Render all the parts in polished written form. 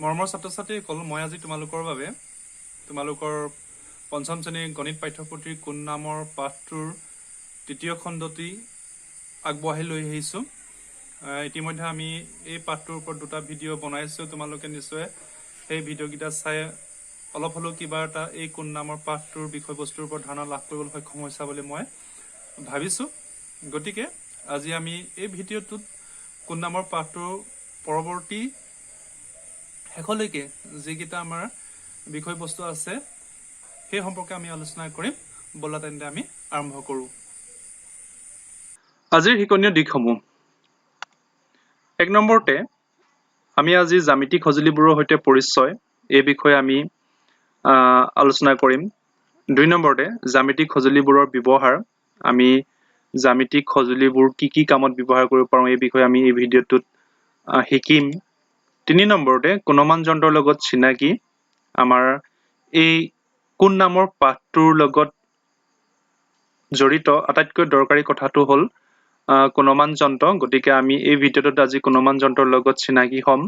মৰমৰ ছাত্ৰ-ছাত্ৰীসকল মই আজি তোমালোকৰ বাবে তোমালোকৰ পঞ্চম শ্ৰেণীৰ গণিত পাঠ্যপুথিৰ কোন নামৰ পাঠটোৰ তৃতীয় খণ্ডটি আগবঢ়াই লৈ আহিছোঁ। ইতিমধ্যে আমি এই পাঠটোৰ ওপৰত দুটা ভিডিঅ' বনাইছোঁ। তোমালোকে নিশ্চয় সেই ভিডিঅ'কেইটা চাই অলপ হ'লেও কিবা এটা এই কোন নামৰ পাঠটোৰ বিষয়বস্তুৰ ওপৰত ধাৰণা লাভ কৰিবলৈ সক্ষম হৈছা বুলি মই ভাবিছোঁ। গতিকে আজি আমি এই ভিডিঅ'টোত কোন নামৰ পাঠটোৰ পৰৱৰ্তী শেষলৈকে যিকেইটা আমাৰ বিষয়বস্তু আছে সেই সম্পৰ্কে আমি আলোচনা কৰিম। বলা তেন্তে আমি আৰম্ভ কৰোঁ। আজিৰ শিকনীয় দিশসমূহ। 1 নম্বৰতে আমি আজি জ্যামিতিক সঁজুলিবোৰৰ সৈতে পৰিচয় এই বিষয়ে আমি আলোচনা কৰিম। 2 নম্বৰতে জ্যামিতিক সঁজুলিবোৰৰ ব্যৱহাৰ। আমি জ্যামিতিক সঁজুলিবোৰ কি কামত ব্যৱহাৰ কৰিব পাৰোঁ এই বিষয়ে আমি এই ভিডিঅ'টোত শিকিম। 3 নম্বৰতে গুণমান যন্ত্ৰৰ লগত চিনাকি। আমাৰ এই কোন নামৰ পাঠটোৰ লগত জড়িত আটাইতকৈ দৰকাৰী কথাটো হ'ল গুণমান যন্ত্ৰ। গতিকে আমি এই ভিডিঅ'টোত আজি গুণমান যন্ত্ৰৰ লগত চিনাকি হ'ম।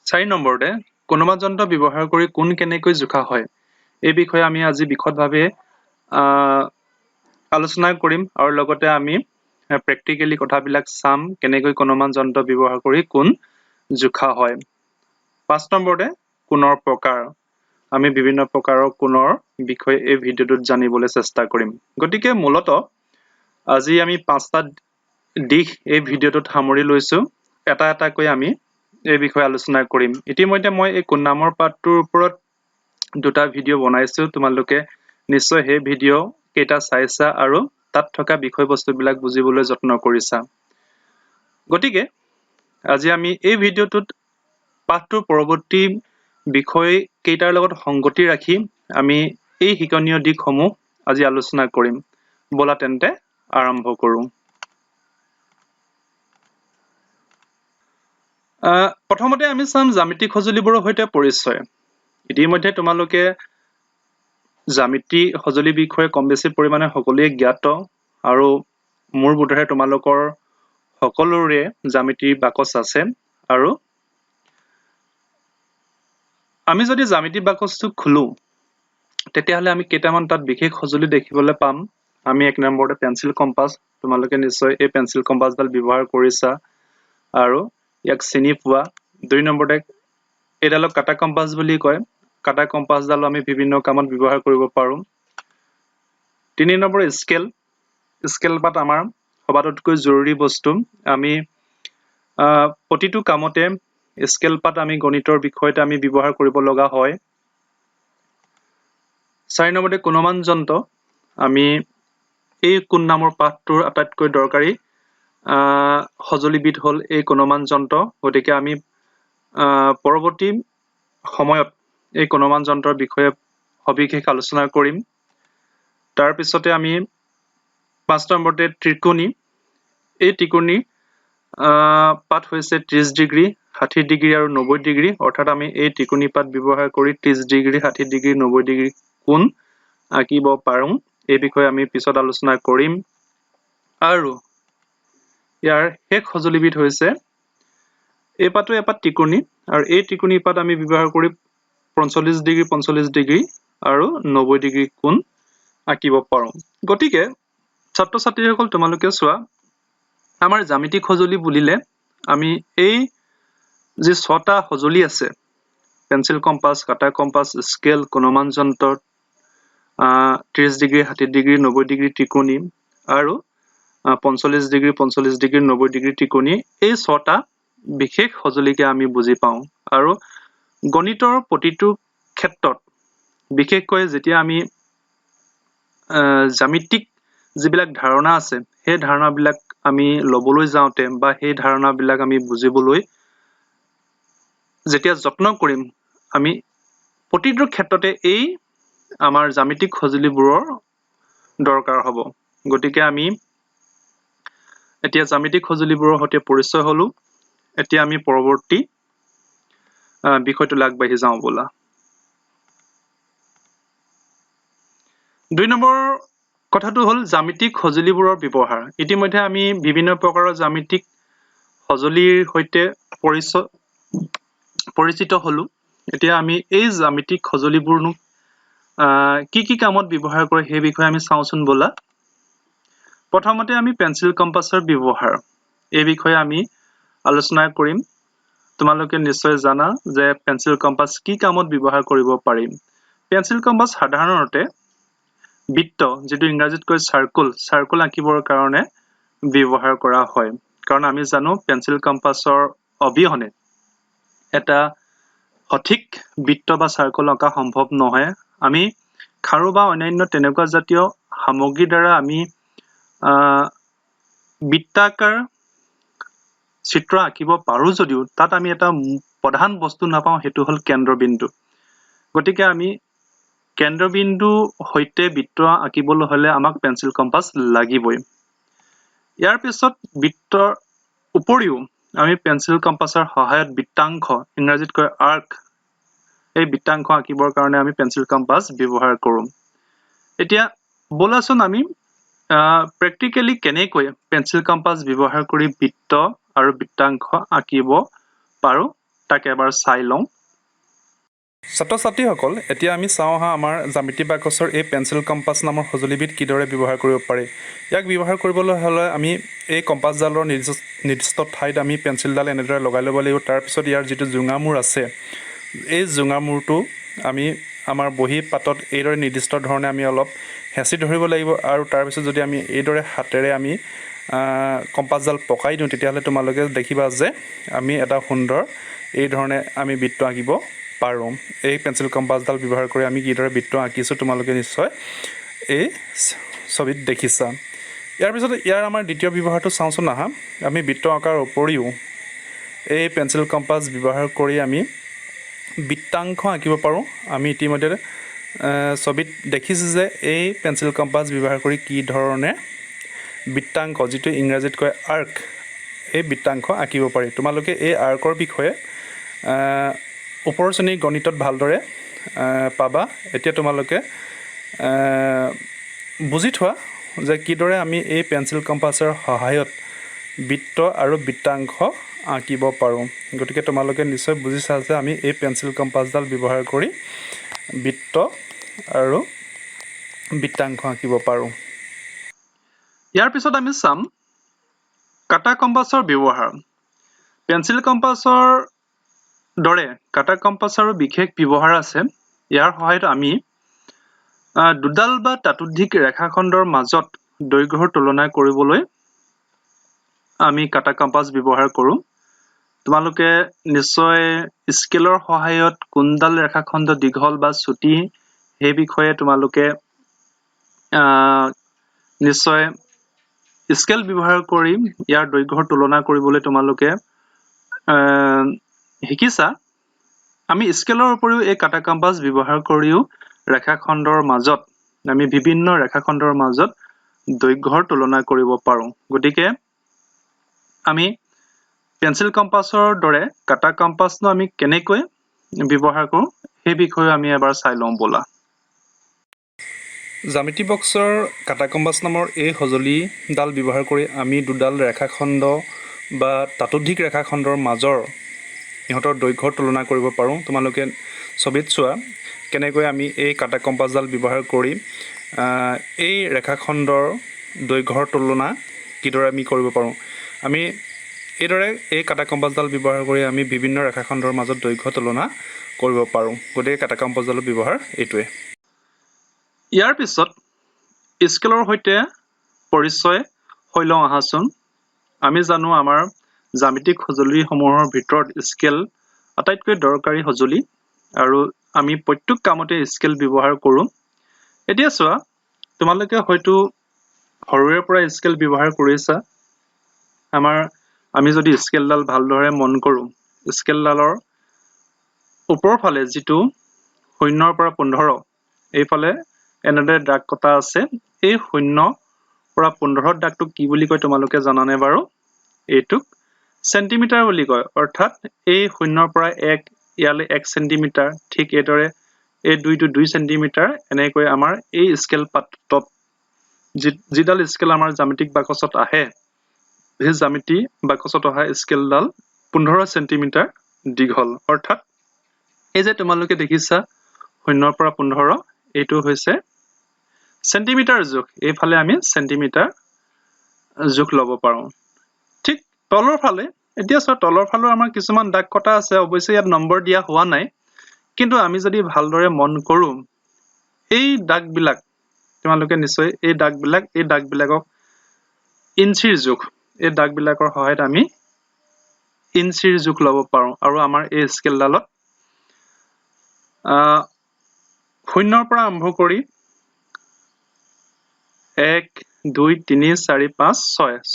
4 নম্বৰতে গুণমান যন্ত্ৰ ব্যৱহাৰ কৰি কোণ কেনেকৈ জোখা হয় এই বিষয়ে আমি আজি বিশদভাৱে আলোচনা কৰিম আৰু লগতে আমি প্ৰেক্টিকেলি কথাবিলাক চাম কেনেকৈ গুণমান যন্ত্ৰ ব্যৱহাৰ কৰি কোণ জোখা হয়। 5 নম্বৰতে কোণৰ প্ৰকাৰ। আমি বিভিন্ন প্ৰকাৰৰ কোণৰ বিষয়ে এই ভিডিঅ'টোত জানিবলৈ চেষ্টা কৰিম। গতিকে মূলতঃ আজি আমি 5টা দিশ এই ভিডিঅ'টোত সামৰি লৈছোঁ। এটা এটাকৈ আমি এই বিষয়ে আলোচনা কৰিম। ইতিমধ্যে মই এই কোণ নামৰ পাঠটোৰ ওপৰত দুটা ভিডিঅ' বনাইছোঁ। তোমালোকে নিশ্চয় সেই ভিডিঅ' কেইটা চাইছা আৰু তাত থকা বিষয়বস্তুবিলাক বুজিবলৈ যত্ন কৰিছা। গতিকে আজি আমি এই ভিডিঅ'টোত পাঠটোৰ পৰৱৰ্তী বিষয় কেইটাৰ লগত সংগতি ৰাখি আমি এই শিকনীয় দিশসমূহ আজি আলোচনা কৰিম। বলা তেন্তে আৰম্ভ কৰোঁ। প্ৰথমতে আমি চাম জ্যামিতিক সঁজুলিবোৰৰ সৈতে পৰিচয়। ইতিমধ্যে তোমালোকে জ্যামিতি সঁজুলিৰ বিষয়ে কম বেছি পৰিমাণে সকলোৱে জ্ঞাত আৰু মোৰ বোধেৰে তোমালোকৰ সকলোৰে জ্যামিতিৰ বাকচ আছে। আৰু আমি যদি জ্যামিতিক বাকচটো খোলো তেতিয়াহ'লে আমি কেইটামান তাত বিশেষ সঁজুলি দেখিবলৈ পাম। আমি 1 নম্বৰতে পেঞ্চিল কম্পাছ। তোমালোকে নিশ্চয় এই পেঞ্চিল কম্পাছডাল ব্যৱহাৰ কৰিছা আৰু ইয়াক চিনি পোৱা। 2 নম্বৰতে এইডালক কাটা কম্পাছ বুলি কয়। কাটা কম্পাছডাল আমি বিভিন্ন কামত ব্যৱহাৰ কৰিব পাৰোঁ। 3 নম্বৰ স্কেল। স্কেল পাত আমাৰ সবাতোতকৈ জৰুৰী বস্তু। আমি প্ৰতিটো কামতে স্কেল পাত আমি গণিতৰ বিষয়তে আমি ব্যৱহাৰ কৰিব লগা হয়। 4 নম্বৰতে গুণমান যন্ত্ৰ। আমি এই কোণ নামৰ পাঠটোৰ আটাইতকৈ দৰকাৰী সঁজুলিবিধ হ'ল এই গুণমান যন্ত্ৰ। গতিকে আমি পৰৱৰ্তী সময়ত এই গুণমান যন্ত্ৰৰ বিষয়ে সবিশেষ আলোচনা কৰিম। তাৰপিছতে আমি 5 নম্বৰতে ত্ৰিকোণী। এই ত্ৰিকোণী পাঠ হৈছে 30 ডিগ্ৰী, 60 ডিগ্ৰী আৰু 90 ডিগ্ৰী। অৰ্থাৎ আমি এই ত্ৰিকোণী পাঠ ব্যৱহাৰ কৰি 30 ডিগ্ৰী, 60 ডিগ্ৰী, 90 ডিগ্ৰী কোণ আঁকিব পাৰোঁ। এই বিষয়ে আমি পিছত আলোচনা কৰিম। আৰু ইয়াৰ শেষ সঁজুলিবিধ হৈছে এই পাঠটো এপাত ত্ৰিকোণী আৰু এই ত্ৰিকোণী পাঠ আমি ব্যৱহাৰ কৰি 45 ডিগ্ৰী, 45 ডিগ্ৰী আৰু 90 ডিগ্ৰী কোণ আঁকিব পাৰোঁ। গতিকে ছাত্ৰ-ছাত্ৰীসকল তোমালোকে চোৱা, আমাৰ জ্যামিতিক সঁজুলি বুলিলে আমি এই যি 6টা সঁজুলি আছে পেঞ্চিল কম্পাছ, কাটা কম্পাছ, স্কেল, গুণমান যন্ত্ৰ, 30 ডিগ্ৰী, 60 ডিগ্ৰী, 90 ডিগ্ৰী ত্ৰিকোণী আৰু 45 ডিগ্ৰী, 45 ডিগ্ৰী, 90 ডিগ্ৰী ত্ৰিকোণী, এই 6টা বিশেষ সঁজুলিকে আমি বুজি পাওঁ। আৰু গণিতৰ প্ৰতিটো ক্ষেত্ৰত বিশেষকৈ যেতিয়া আমি জ্যামিতিক যিবিলাক ধাৰণা আছে সেই ধাৰণাবিলাক আমি ল'বলৈ যাওঁতে বা সেই ধাৰণাবিলাক আমি বুজিবলৈ যেতিয়া যত্ন কৰিম, আমি প্ৰতিটো ক্ষেত্ৰতে এই আমাৰ জ্যামিতিক সঁজুলিবোৰৰ দৰকাৰ হ'ব। গতিকে আমি এতিয়া জ্যামিতিক সঁজুলিবোৰৰ সৈতে পৰিচয় হ'লো। এতিয়া আমি পৰৱৰ্তী বিষয়টোলৈ আগবাঢ়ি যাওঁ ব'লা। 2 নম্বৰ কথাটো হ'ল জ্যামিতিক সঁজুলিবোৰৰ ব্যৱহাৰ। ইতিমধ্যে আমি বিভিন্ন প্ৰকাৰৰ জ্যামিতিক সঁজুলিৰ সৈতে পৰিচিত হলো এতিয়া আমি এই জ্যামিতিক সঁজুলিবোৰনো কি কামত ব্যৱহাৰ কৰে সেই বিষয়ে আমি চাওঁচোন বলা প্ৰথমতে আমি পেন্সিল কম্পাছৰ ব্যৱহাৰ এই বিষয়ে আমি আলোচনা কৰিম তোমালোকে নিশ্চয় জানা যে পেন্সিল কম্পাছ কি কামত ব্যৱহাৰ কৰিব পাৰিম পেন্সিল কম্পাছ সাধাৰণতে বৃত্ত যেটো ইংৰাজীত কয় সাৰ্কুল আঁকিবৰ কাৰণে ব্যৱহাৰ কৰা হয় কাৰণ আমি জানো পেন্সিল কম্পাছৰ অবিহনে এটা সঠিক বৃত্ত বা সাৰ্কুল আঁকা সম্ভৱ নহয় আমি খাৰু বা অন্যান্য তেনেকুৱা জাতীয় সামগ্ৰীৰ দ্বাৰা আমি বৃত্তাকাৰ চিত্ৰ আঁকিব পাৰো যদিও তাত আমি এটা প্ৰধান বস্তু নাপাওঁ হেতু হল কেন্দ্ৰবিন্দু গতিকে আমি কেন্দ্ৰবিন্দু হৈতে বৃত্ত আঁকিবলৈ হলে আমাক পেন্সিল কম্পাছ লাগিবই ইয়াৰ পিছত বৃত্তৰ উপৰিও আমি পেন্সিল কম্পাছৰ সহায়ত বৃত্তাংশ ইংৰাজীত কয় আৰ্ক এই বৃত্তাংশ আঁকিবৰ কাৰণে আমি পেন্সিল কম্পাছ ব্যৱহাৰ কৰোঁ এতিয়া বলাচোন আমি প্ৰেক্টিক্যালি কেনেকৈ পেন্সিল কম্পাছ ব্যৱহাৰ কৰি বৃত্ত আৰু বৃত্তাংশ আঁকিব পাৰো তাক এবাৰ চাই লওঁ ছাত্ৰ-ছাত্ৰীসকল এতিয়া আমি চাওঁ হা আমাৰ জ্যামিতি বাকছৰ এই পেন্সিল কম্পাছ নামৰ সঁজুলিবিধ কিদৰে ব্যৱহাৰ কৰিব পাৰি ইয়াক ব্যৱহাৰ কৰিবলৈ হলে আমি এই কম্পাছডালৰ নিৰ্দিষ্ট ঠাইত আমি পেন্সিলডাল এনেদৰে লগাই ল'ব লাগিব তাৰ পিছত ইয়াৰ যেটো জোঙামূৰ আছে এই জোঙামূৰটো আমি আমাৰ বহি পাতত এইদৰে নিৰ্দিষ্ট ধৰণে আমি অলপ হেঁচি ধৰিব লাগিব আৰু তাৰ পিছত যদি আমি এইদৰে হাতেৰে আমি কম্পাছডাল পকাই দিওঁ তেতিয়াহলে তোমালোকে দেখিবা যে আমি এটা সুন্দৰ এই ধৰণে আমি বৃত্ত আঁকিব পাৰোঁ এই পেন্সিল কম্পাছডাল ব্যৱহাৰ কৰি আমি কিদৰে বৃত্ত আঁকিছো তোমালোকে নিশ্চয় এই ছবিত দেখিছা ইয়াৰ পিছত ইয়াৰ আমাৰ দ্বিতীয় ব্যৱহাৰটো চাওঁচোন আহা আমি বৃত্ত আঁকাৰ উপৰিও এই পেন্সিল কম্পাছ ব্যৱহাৰ কৰি আমি বৃত্তাংশ আঁকিব পাৰোঁ আমি ইতিমধ্যে ছবিত দেখিছো যে এই পেন্সিল কম্পাছ ব্যৱহাৰ কৰি কি ধৰণে বৃত্তাংশ যেটো ইংৰাজীত কয় আৰ্ক এই বৃত্তাংশ আঁকিব পাৰি তোমালোকে এই আৰ্কৰ বিষয়ে ওপৰৰ শ্ৰেণীৰ গণিতত ভালদৰে পাবা এতিয়া তোমালোকে বুজি থোৱা যে কিদৰে আমি এই পেন্সিল কম্পাছৰ সহায়ত বৃত্ত আৰু বৃত্তাংশ আঁকিব পাৰোঁ গতিকে তোমালোকে নিশ্চয় বুজিছা যে আমি এই পেন্সিল কম্পাছডাল ব্যৱহাৰ কৰি বৃত্ত আৰু বৃত্তাংশ আঁকিব পাৰোঁ ইয়াৰ পিছত আমি চাম কাটা কম্পাছৰ ব্যৱহাৰ পেন্সিল কম্পাছৰ দৰে কাটা কম্পাছৰো বিশেষ ব্যৱহাৰ আছে ইয়াৰ সহায়ত আমি দুডাল বা তাতোধিক ৰেখাখণ্ডৰ মাজত দৈৰ্ঘ্যৰ তুলনা কৰিবলৈ আমি কাটা কম্পাছ ব্যৱহাৰ কৰোঁ তোমালোকে নিশ্চয় স্কেলৰ সহায়ত কোনডাল ৰেখাখণ্ড দীঘল বা চুটি সেই বিষয়ে তোমালোকে নিশ্চয় স্কেল ব্যৱহাৰ কৰি ইয়াৰ দৈৰ্ঘ্যৰ তুলনা কৰিবলৈ তোমালোকে শিকিছা আমি স্কেলৰ উপৰিও এই কাটা কম্পাছ ব্যৱহাৰ কৰিও ৰেখাখণ্ডৰ মাজত আমি বিভিন্ন ৰেখাখণ্ডৰ মাজত দৈৰ্ঘ্যৰ তুলনা কৰিব পাৰোঁ গতিকে আমি পেন্সিল কম্পাছৰ দৰে কাটা কম্পাছনো আমি কেনেকৈ ব্যৱহাৰ কৰোঁ সেই বিষয়ে আমি এবাৰ চাই লওঁ বলা জ্যামিতি বক্সৰ কাটা কম্পাছ নামৰ এই সঁজুলিডাল ব্যৱহাৰ কৰি আমি দুডাল ৰেখাখণ্ড বা তাতোধিক ৰেখাখণ্ডৰ মাজৰ ইহঁতৰ দৈৰ্ঘ্যৰ তুলনা কৰিব পাৰোঁ তোমালোকে ছবিত চোৱা কেনেকৈ আমি এই কাটা কম্পাছডাল ব্যৱহাৰ কৰি এই ৰেখাখণ্ডৰ দৈৰ্ঘ্যৰ তুলনা কিদৰে আমি কৰিব পাৰোঁ আমি এইদৰে এই কাটা কম্পাছডাল ব্যৱহাৰ কৰি আমি বিভিন্ন ৰেখাখণ্ডৰ মাজত দৈৰ্ঘ্য তুলনা কৰিব পাৰোঁ গতিকে কাটা কম্পাছডালৰ ব্যৱহাৰ এইটোৱে ইয়াৰ পিছত স্কেলৰ সৈতে পৰিচয় হৈ লওঁ আহাচোন আমি জানো আমাৰ জ্যামিতিক সঁজুলিসমূহৰ ভিতৰত স্কেল আটাইতকৈ দৰকাৰী সঁজুলি আৰু আমি প্ৰত্যেক কামতে স্কেল ব্যৱহাৰ কৰোঁ এতিয়া চোৱা তোমালোকে হয়তো সৰুৰে পৰা স্কেল ব্যৱহাৰ কৰিছা আমি যদি স্কেলডাল ভালদৰে মন কৰোঁ স্কেলডালৰ ওপৰৰ ফালে যেটো 0 পৰা 15 এইফালে এনেদৰে দাগ কটা আছে এই 0 পৰা 15 দাগটো কি বুলি কয় তোমালোকে জানানে বাৰু এইটোক সেন্টিমিটাৰ বুলি কয় অৰ্থাৎ এই 0 পৰা 1 ইয়ালে 1 সেন্টিমিটাৰ ঠিক এইদৰে এই 2 to 2 সেন্টিমিটাৰ এনেকৈ আমাৰ এই স্কেল পাতত যিডাল স্কেল আমাৰ জ্যামিতিক বাকছত আহে এই জ্যামিতি বাকছত অহা স্কেলডাল 15 সেন্টিমিটাৰ দীঘল অৰ্থাৎ এই যে তোমালোকে দেখিছা 0 পৰা 15 এইটো হৈছে সেন্টিমিটাৰ জোখ এইফালে আমি সেন্টিমিটাৰ জোখ লব পাৰো ঠিক তলৰ ফালে এতিয়া চোৱা তলৰ ফালৰ আমাৰ কিছুমান দাগ কটা আছে অৱশ্যে ইয়াত নম্বৰ দিয়া হোৱা নাই কিন্তু আমি যদি ভালদৰে মন কৰো এই দাগবিলাক তোমালোকে নিশ্চয় এই দাগবিলাকক ইঞ্চিৰ জোখ এই দাগবিলাকৰ সহায়ত আমি ইঞ্চিৰ জোখ লব পাৰো আৰু আমাৰ এই স্কেলডালত 0 পৰা আৰম্ভ কৰি 1 2 3 4 5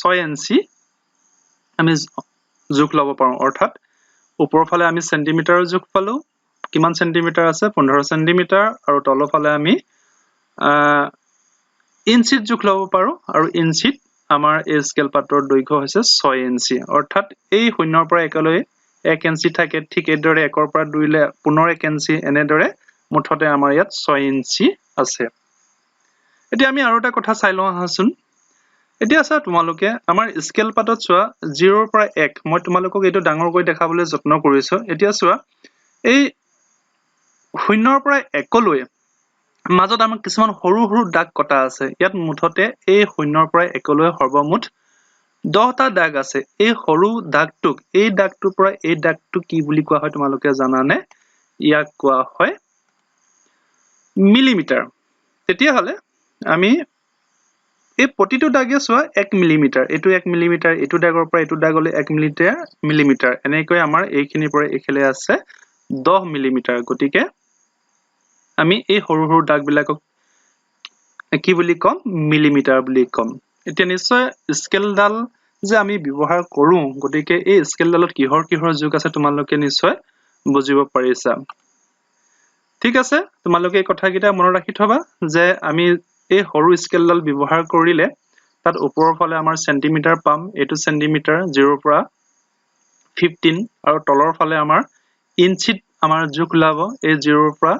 6 ইঞ্চি আমি জোখ লব পাৰো অৰ্থাৎ ওপৰৰ ফালে আমি সেন্টিমিটাৰৰ জোখ পালো কিমান সেন্টিমিটাৰ আছে 15 সেন্টিমিটাৰ আৰু তলৰ ফালে আমি ইঞ্চিত জোখ লব পাৰো আৰু ইঞ্চিত আমাৰ এই স্কেল পাতৰ দৈৰ্ঘ্য হৈছে 6 ইঞ্চি অৰ্থাৎ এই 0 পৰা 1 লৈ 1 ইঞ্চি থাকে ঠিক এইদৰে 1 পৰা 2 লৈ পুনৰ 1 ইঞ্চি এনেদৰে মুঠতে আমাৰ ইয়াত 6 ইঞ্চি আছে এতিয়া আমি আৰু এটা কথা চাই লওঁ আহাচোন এতিয়া চা তোমালোকে আমাৰ স্কেল পাতত চোৱা 0 পৰা 1 মই তোমালোকক এইটো ডাঙৰ কৰি দেখাবলৈ যত্ন কৰিছো এতিয়া চোৱা এই 0 পৰা 1 লৈ মাজত আমাৰ কিছুমান সৰু সৰু দাগ কটা আছে ইয়াত মুঠতে এই 0 পৰা 1 লৈ সৰ্বমুঠ 10টা দাগ আছে এই সৰু দাগটোক এই দাগটোৰ পৰা এই দাগটো কি বুলি কোৱা হয় তোমালোকে জানানে ইয়াক কোৱা হয় মিলিমিটাৰ তেতিয়া হলে আমি এই প্ৰতিটো দাগে চোৱা 1 মিলিমিটাৰ এটো 1 মিলিমিটাৰ এটো দাগৰ পৰা এটো দাগলৈ 1 মিলিমিটাৰ এনেকৈ আমাৰ এইখিনিৰ পৰা এইখেলে আছে 10 মিলিমিটাৰ গতিকে আমি এই সৰু সৰু দাগবিলাকক কি বুলি কম মিলিমিটাৰ বুলি কম এতিয়া নিশ্চয় স্কেলডাল যে আমি ব্যৱহাৰ কৰো গতিকে এই স্কেলডালত কিহৰ জোখ আছে তোমালোকে নিশ্চয় বুজিব পাৰিছা ঠিক আছে তোমালোকে এই কথাকিটা মনত ৰাখি থবা যে আমি এই সৰু স্কেলডাল ব্যৱহাৰ কৰিলে তাত ওপৰৰ ফালে আমাৰ সেন্টিমিটাৰ পাম এটো সেন্টিমিটাৰ 0 পৰা 15 আৰু তলৰ ফালে আমাৰ ইঞ্চিত আমাৰ জোখ লাভ এই 0 পৰা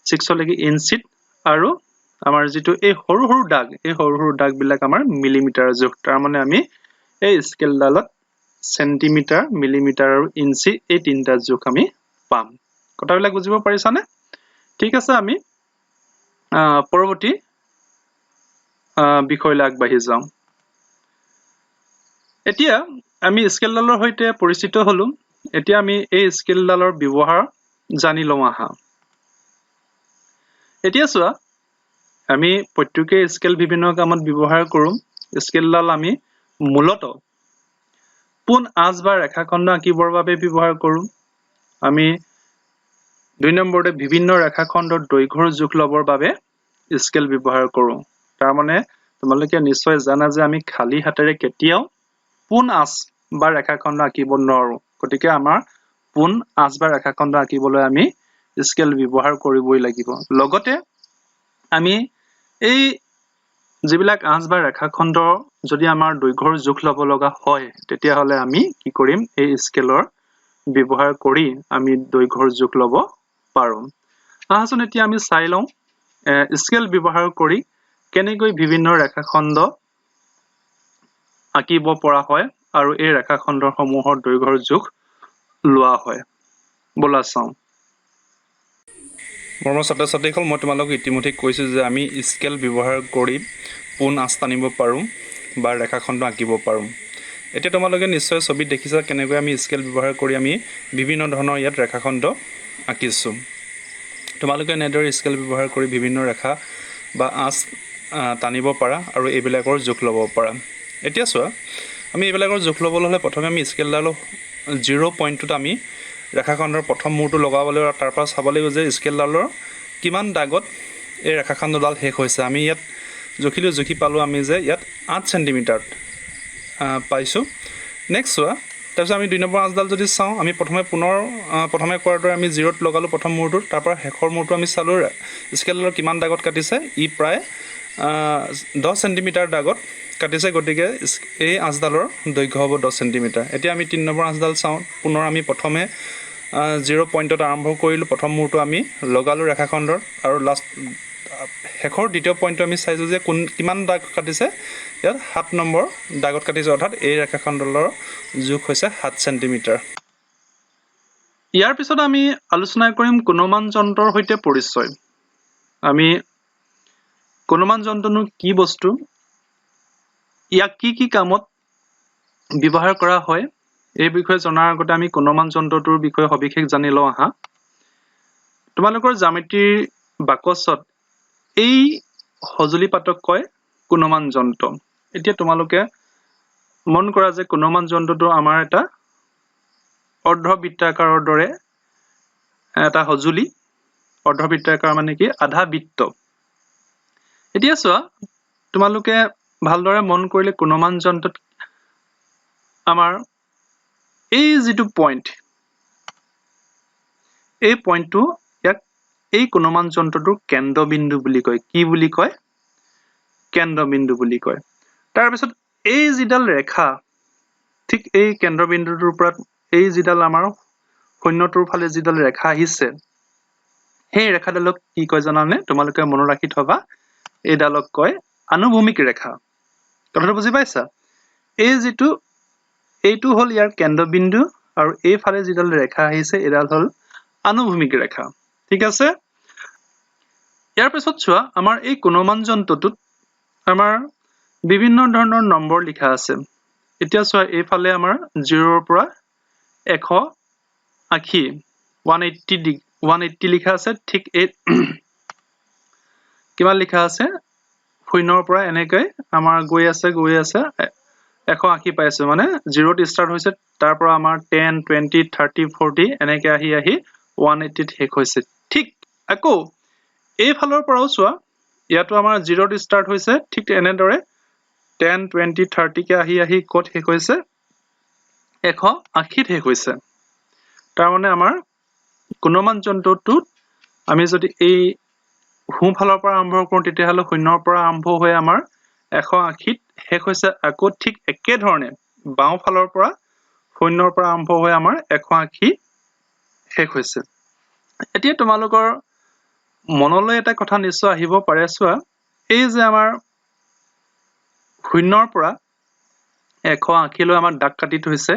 6 লৈকে ইঞ্চিত আৰু আমাৰ যেটো এই সৰু সৰু দাগ বিলাক আমাৰ মিলিমিটাৰ জোখ তাৰ মানে আমি এই স্কেলডালত সেন্টিমিটাৰ মিলিমিটাৰ আৰু ইঞ্চি এই তিনটা জোখ আমি পাম কথাবিলাক বুজিব পাৰিছানে ঠিক আছে আমি পৰৱৰ্তী বিষয়লৈ আগবাঢ়ি যাওঁ এতিয়া আমি স্কেলডালৰ সৈতে পৰিচিত হলো এতিয়া আমি এই স্কেলডালৰ ব্যৱহাৰ জানি লওঁ আহা এতিয়া চোৱা আমি প্ৰত্যেককে স্কেল বিভিন্ন কামত ব্যৱহাৰ কৰো স্কেলডাল আমি মূলত পোন আঁচ বা ৰেখাখণ্ড আঁকিবৰ বাবে ব্যৱহাৰ কৰো আমি 2 নম্বৰতে বিভিন্ন ৰেখাখণ্ডৰ দৈৰ্ঘ্যৰ জোখ লবৰ বাবে স্কেল ব্যৱহাৰ কৰো তাৰ মানে তোমালোকে নিশ্চয় জানা যে আমি খালি হাতেৰে কেতিয়াও পোন আঁচ বা ৰেখাখণ্ড আঁকিব নোৱাৰো গতিকে আমাৰ পোন আঁচ বা ৰেখাখণ্ড আঁকিবলৈ আমি স্কেল ব্যৱহাৰ কৰিবই লাগিব লগতে আমি এই যিবিলাক আঁচ বা ৰেখাখণ্ড যদি আমাৰ দৈৰ্ঘ্যৰ জোখ লব লগা হয় তেতিয়া হলে আমি কি কৰিম এই স্কেলৰ ব্যৱহাৰ কৰি আমি দৈৰ্ঘ্যৰ জোখ লব পাৰো আহাচোন এতিয়া আমি চাই লওঁ স্কেল ব্যৱহাৰ কৰি কেনেকৈ বিভিন্ন ৰেখাখণ্ড আঁকিব পৰা হয় আৰু এই ৰেখাখণ্ডৰ সমূহৰ দৈৰ্ঘ্যৰ জোখ লোৱা হয় বলা চাওঁ মৰমৰ ছাত্ৰ-ছাত্ৰীসকল মই তোমালোকক ইতিমধ্যে কৈছো যে আমি স্কেল ব্যৱহাৰ কৰি পোন আঁচ টানিব পাৰো বা ৰেখাখণ্ড আঁকিব পাৰো এতিয়া তোমালোকে নিশ্চয় ছবিত দেখিছা কেনেকৈ আমি স্কেল ব্যৱহাৰ কৰি আমি বিভিন্ন ধৰণৰ ইয়াত ৰেখাখণ্ড আঁকিছো তোমালোকে নেদৰ স্কেল ব্যৱহাৰ কৰি বিভিন্ন ৰেখা বা আঁচ টানিব পাৰা আৰু এইবিলাকৰ জোখ লব পাৰা এতিয়া চোৱা আমি এইবিলাকৰ জোখ লবলৈ হলে প্ৰথমে আমি স্কেলডাল 0 পইণ্টত আমি ৰেখাখণ্ডৰ প্ৰথম মূৰটো লগাবলৈ আৰু তাৰ পৰা চাবলৈ যে স্কেলডালৰ কিমান দাগত এই ৰেখাখণ্ডডাল শেষ হৈছে আমি ইয়াত জুখি পালো আমি যে ইয়াত 8 সেন্টিমিটাৰ পাইছো নেক্সট চোৱা তাৰপিছত আমি 2 নম্বৰ আঁচডাল যদি চাওঁ আমি প্ৰথমে কৰাৰ দৰে আমি 0ত লগালো প্ৰথম মূৰটো তাৰ পৰা শেষৰ মূৰটো আমি চালো স্কেলডালৰ কিমান দাগত কাটিছে ই প্ৰায় 10 সেন্টিমিটাৰ দাগত কাটিছে গতিকে এই আঁচডালৰ দৈৰ্ঘ্য হ'ব 10 সেন্টিমিটাৰ এতিয়া আমি 3 নম্বৰ আঁচডাল চাওঁ পুনৰ আমি প্ৰথমে 0 পইণ্টত আৰম্ভ কৰিলো প্ৰথম মূৰটো আমি লগালো ৰেখাখণ্ডৰ আৰু লাষ্ট শেষৰ দ্বিতীয় পইণ্টটো আমি চাইছো যে কিমান দাগ কাটিছে ইয়াত 7 নম্বৰ দাগত কাটিছে অৰ্থাৎ এই ৰেখাখণ্ডৰ জোখ হৈছে 7 সেন্টিমিটাৰ ইয়াৰ পিছত আমি আলোচনা কৰিম গুণমান যন্ত্ৰৰ সৈতে পৰিচয়। আমি গুণমান যন্ত্ৰনো কি বস্তু, ইয়াক কি কি কামত ব্যৱহাৰ কৰা হয়, এই বিষয়ে জনাৰ আগতে আমি গুণমান যন্ত্ৰটোৰ বিষয়ে সবিশেষ জানি লওঁ আহা। তোমালোকৰ জ্যামিতিৰ বাকচত এই সঁজুলি পাতক কয় গুণমান যন্ত্ৰ। এতিয়া তোমালোকে মন কৰা যে গুণমান যন্ত্ৰটো আমাৰ এটা অৰ্ধবৃত্তাকাৰৰ দৰে এটা সঁজুলি। অৰ্ধবৃত্তাকাৰ মানে কি আধা বৃত্ত। এতিয়া চোৱা তোমালোকে ভালদৰে মন কৰিলে গুণমান যন্ত্ৰত আমাৰ এই যিটো পইণ্ট, এই পইণ্টটো ইয়াক এই গুণমান যন্ত্ৰটোৰ কেন্দ্ৰবিন্দু বুলি কয়। কি বুলি কয়? কেন্দ্ৰবিন্দু বুলি কয়। তাৰপিছত এই যিডাল ৰেখা, ঠিক এই কেন্দ্ৰবিন্দুটোৰ পৰা এই যিডাল আমাৰ শূন্যটোৰ ফালে যিডাল ৰেখা আহিছে, সেই ৰেখাডালক কি কয় জানানে? তোমালোকে মনত ৰাখি থবা, এইডালক কয় আনুভূমিক ৰেখা। কথাটো বুজি পাইছা? এইটো হ'ল ইয়াৰ কেন্দ্ৰবিন্দু আৰু এইফালে যিডাল ৰেখা আহিছে এইডাল হ'ল আনুভূমিক ৰেখা। ঠিক আছে? ইয়াৰ পিছত চোৱা আমাৰ এই গুণমান যন্ত্ৰটোত আমাৰ বিভিন্ন ধৰণৰ নম্বৰ লিখা আছে। এতিয়া চোৱা এইফালে আমাৰ 0ৰ পৰা 180 180 লিখা আছে। ঠিক এই কিমান লিখা আছে? 0ৰ পৰা এনেকৈ আমাৰ গৈ আছে 180 পাইছো, মানে 0ত ষ্টাৰ্ট হৈছে, তাৰ পৰা আমাৰ 10 20 30 40 এনেকৈ আহি 180ত শেষ হৈছে। ঠিক আকৌ এইফালৰ পৰাও চোৱা, ইয়াতো আমাৰ 0ত ষ্টাৰ্ট হৈছে, ঠিক এনেদৰে 10 20 30 কে আহি ক'ত শেষ হৈছে? 180ত শেষ হৈছে। তাৰমানে আমাৰ গুণমান যন্ত্ৰটোত আমি যদি এই সোঁফালৰ পৰা আৰম্ভ কৰোঁ তেতিয়াহ'লে 0ৰ পৰা আৰম্ভ হৈ আমাৰ 180ত শেষ হৈছে। আকৌ ঠিক একেধৰণে বাওঁফালৰ পৰা 0ৰ পৰা আৰম্ভ হৈ আমাৰ 180 শেষ হৈছে। এতিয়া তোমালোকৰ মনলৈ এটা কথা নিশ্চয় আহিব পাৰে, চোৱা এই যে আমাৰ 0ৰ পৰা 180 লৈ আমাৰ দাগ কাটি থৈছে,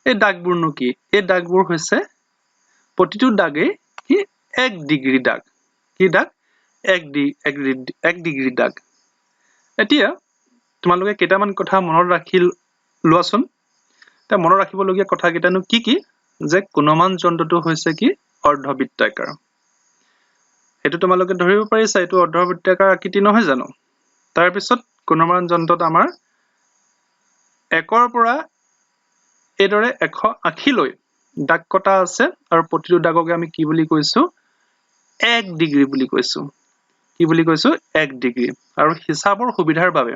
এই দাগবোৰনো কি? এই দাগবোৰ হৈছে প্ৰতিটো দাগেই কি 1 ডিগ্ৰী দাগ। কি দাগ? 1 ডিগ্ৰী দাগ। এতিয়া তোমালোকে কেইটামান কথা মনত ৰাখি লোৱাচোন। এতিয়া মনত ৰাখিবলগীয়া কথাকেইটানো কি কি? যে গুণমান যন্ত্ৰটো হৈছে কি অৰ্ধবৃত্তাকাৰ। সেইটো তোমালোকে ধৰিব পাৰিছা, এইটো অৰ্ধবৃত্তাকাৰ আকৃতি নহয় জানো? তাৰপিছত গুণমান যন্ত্ৰত আমাৰ 1ৰ পৰা এইদৰে 180 লৈ দাগ কটা আছে আৰু প্ৰতিটো দাগকে আমি কি বুলি কৈছো? 1 ডিগ্ৰী বুলি কৈছো। কি বুলি কৈছো? 1 ডিগ্ৰী। আৰু হিচাপৰ সুবিধাৰ বাবে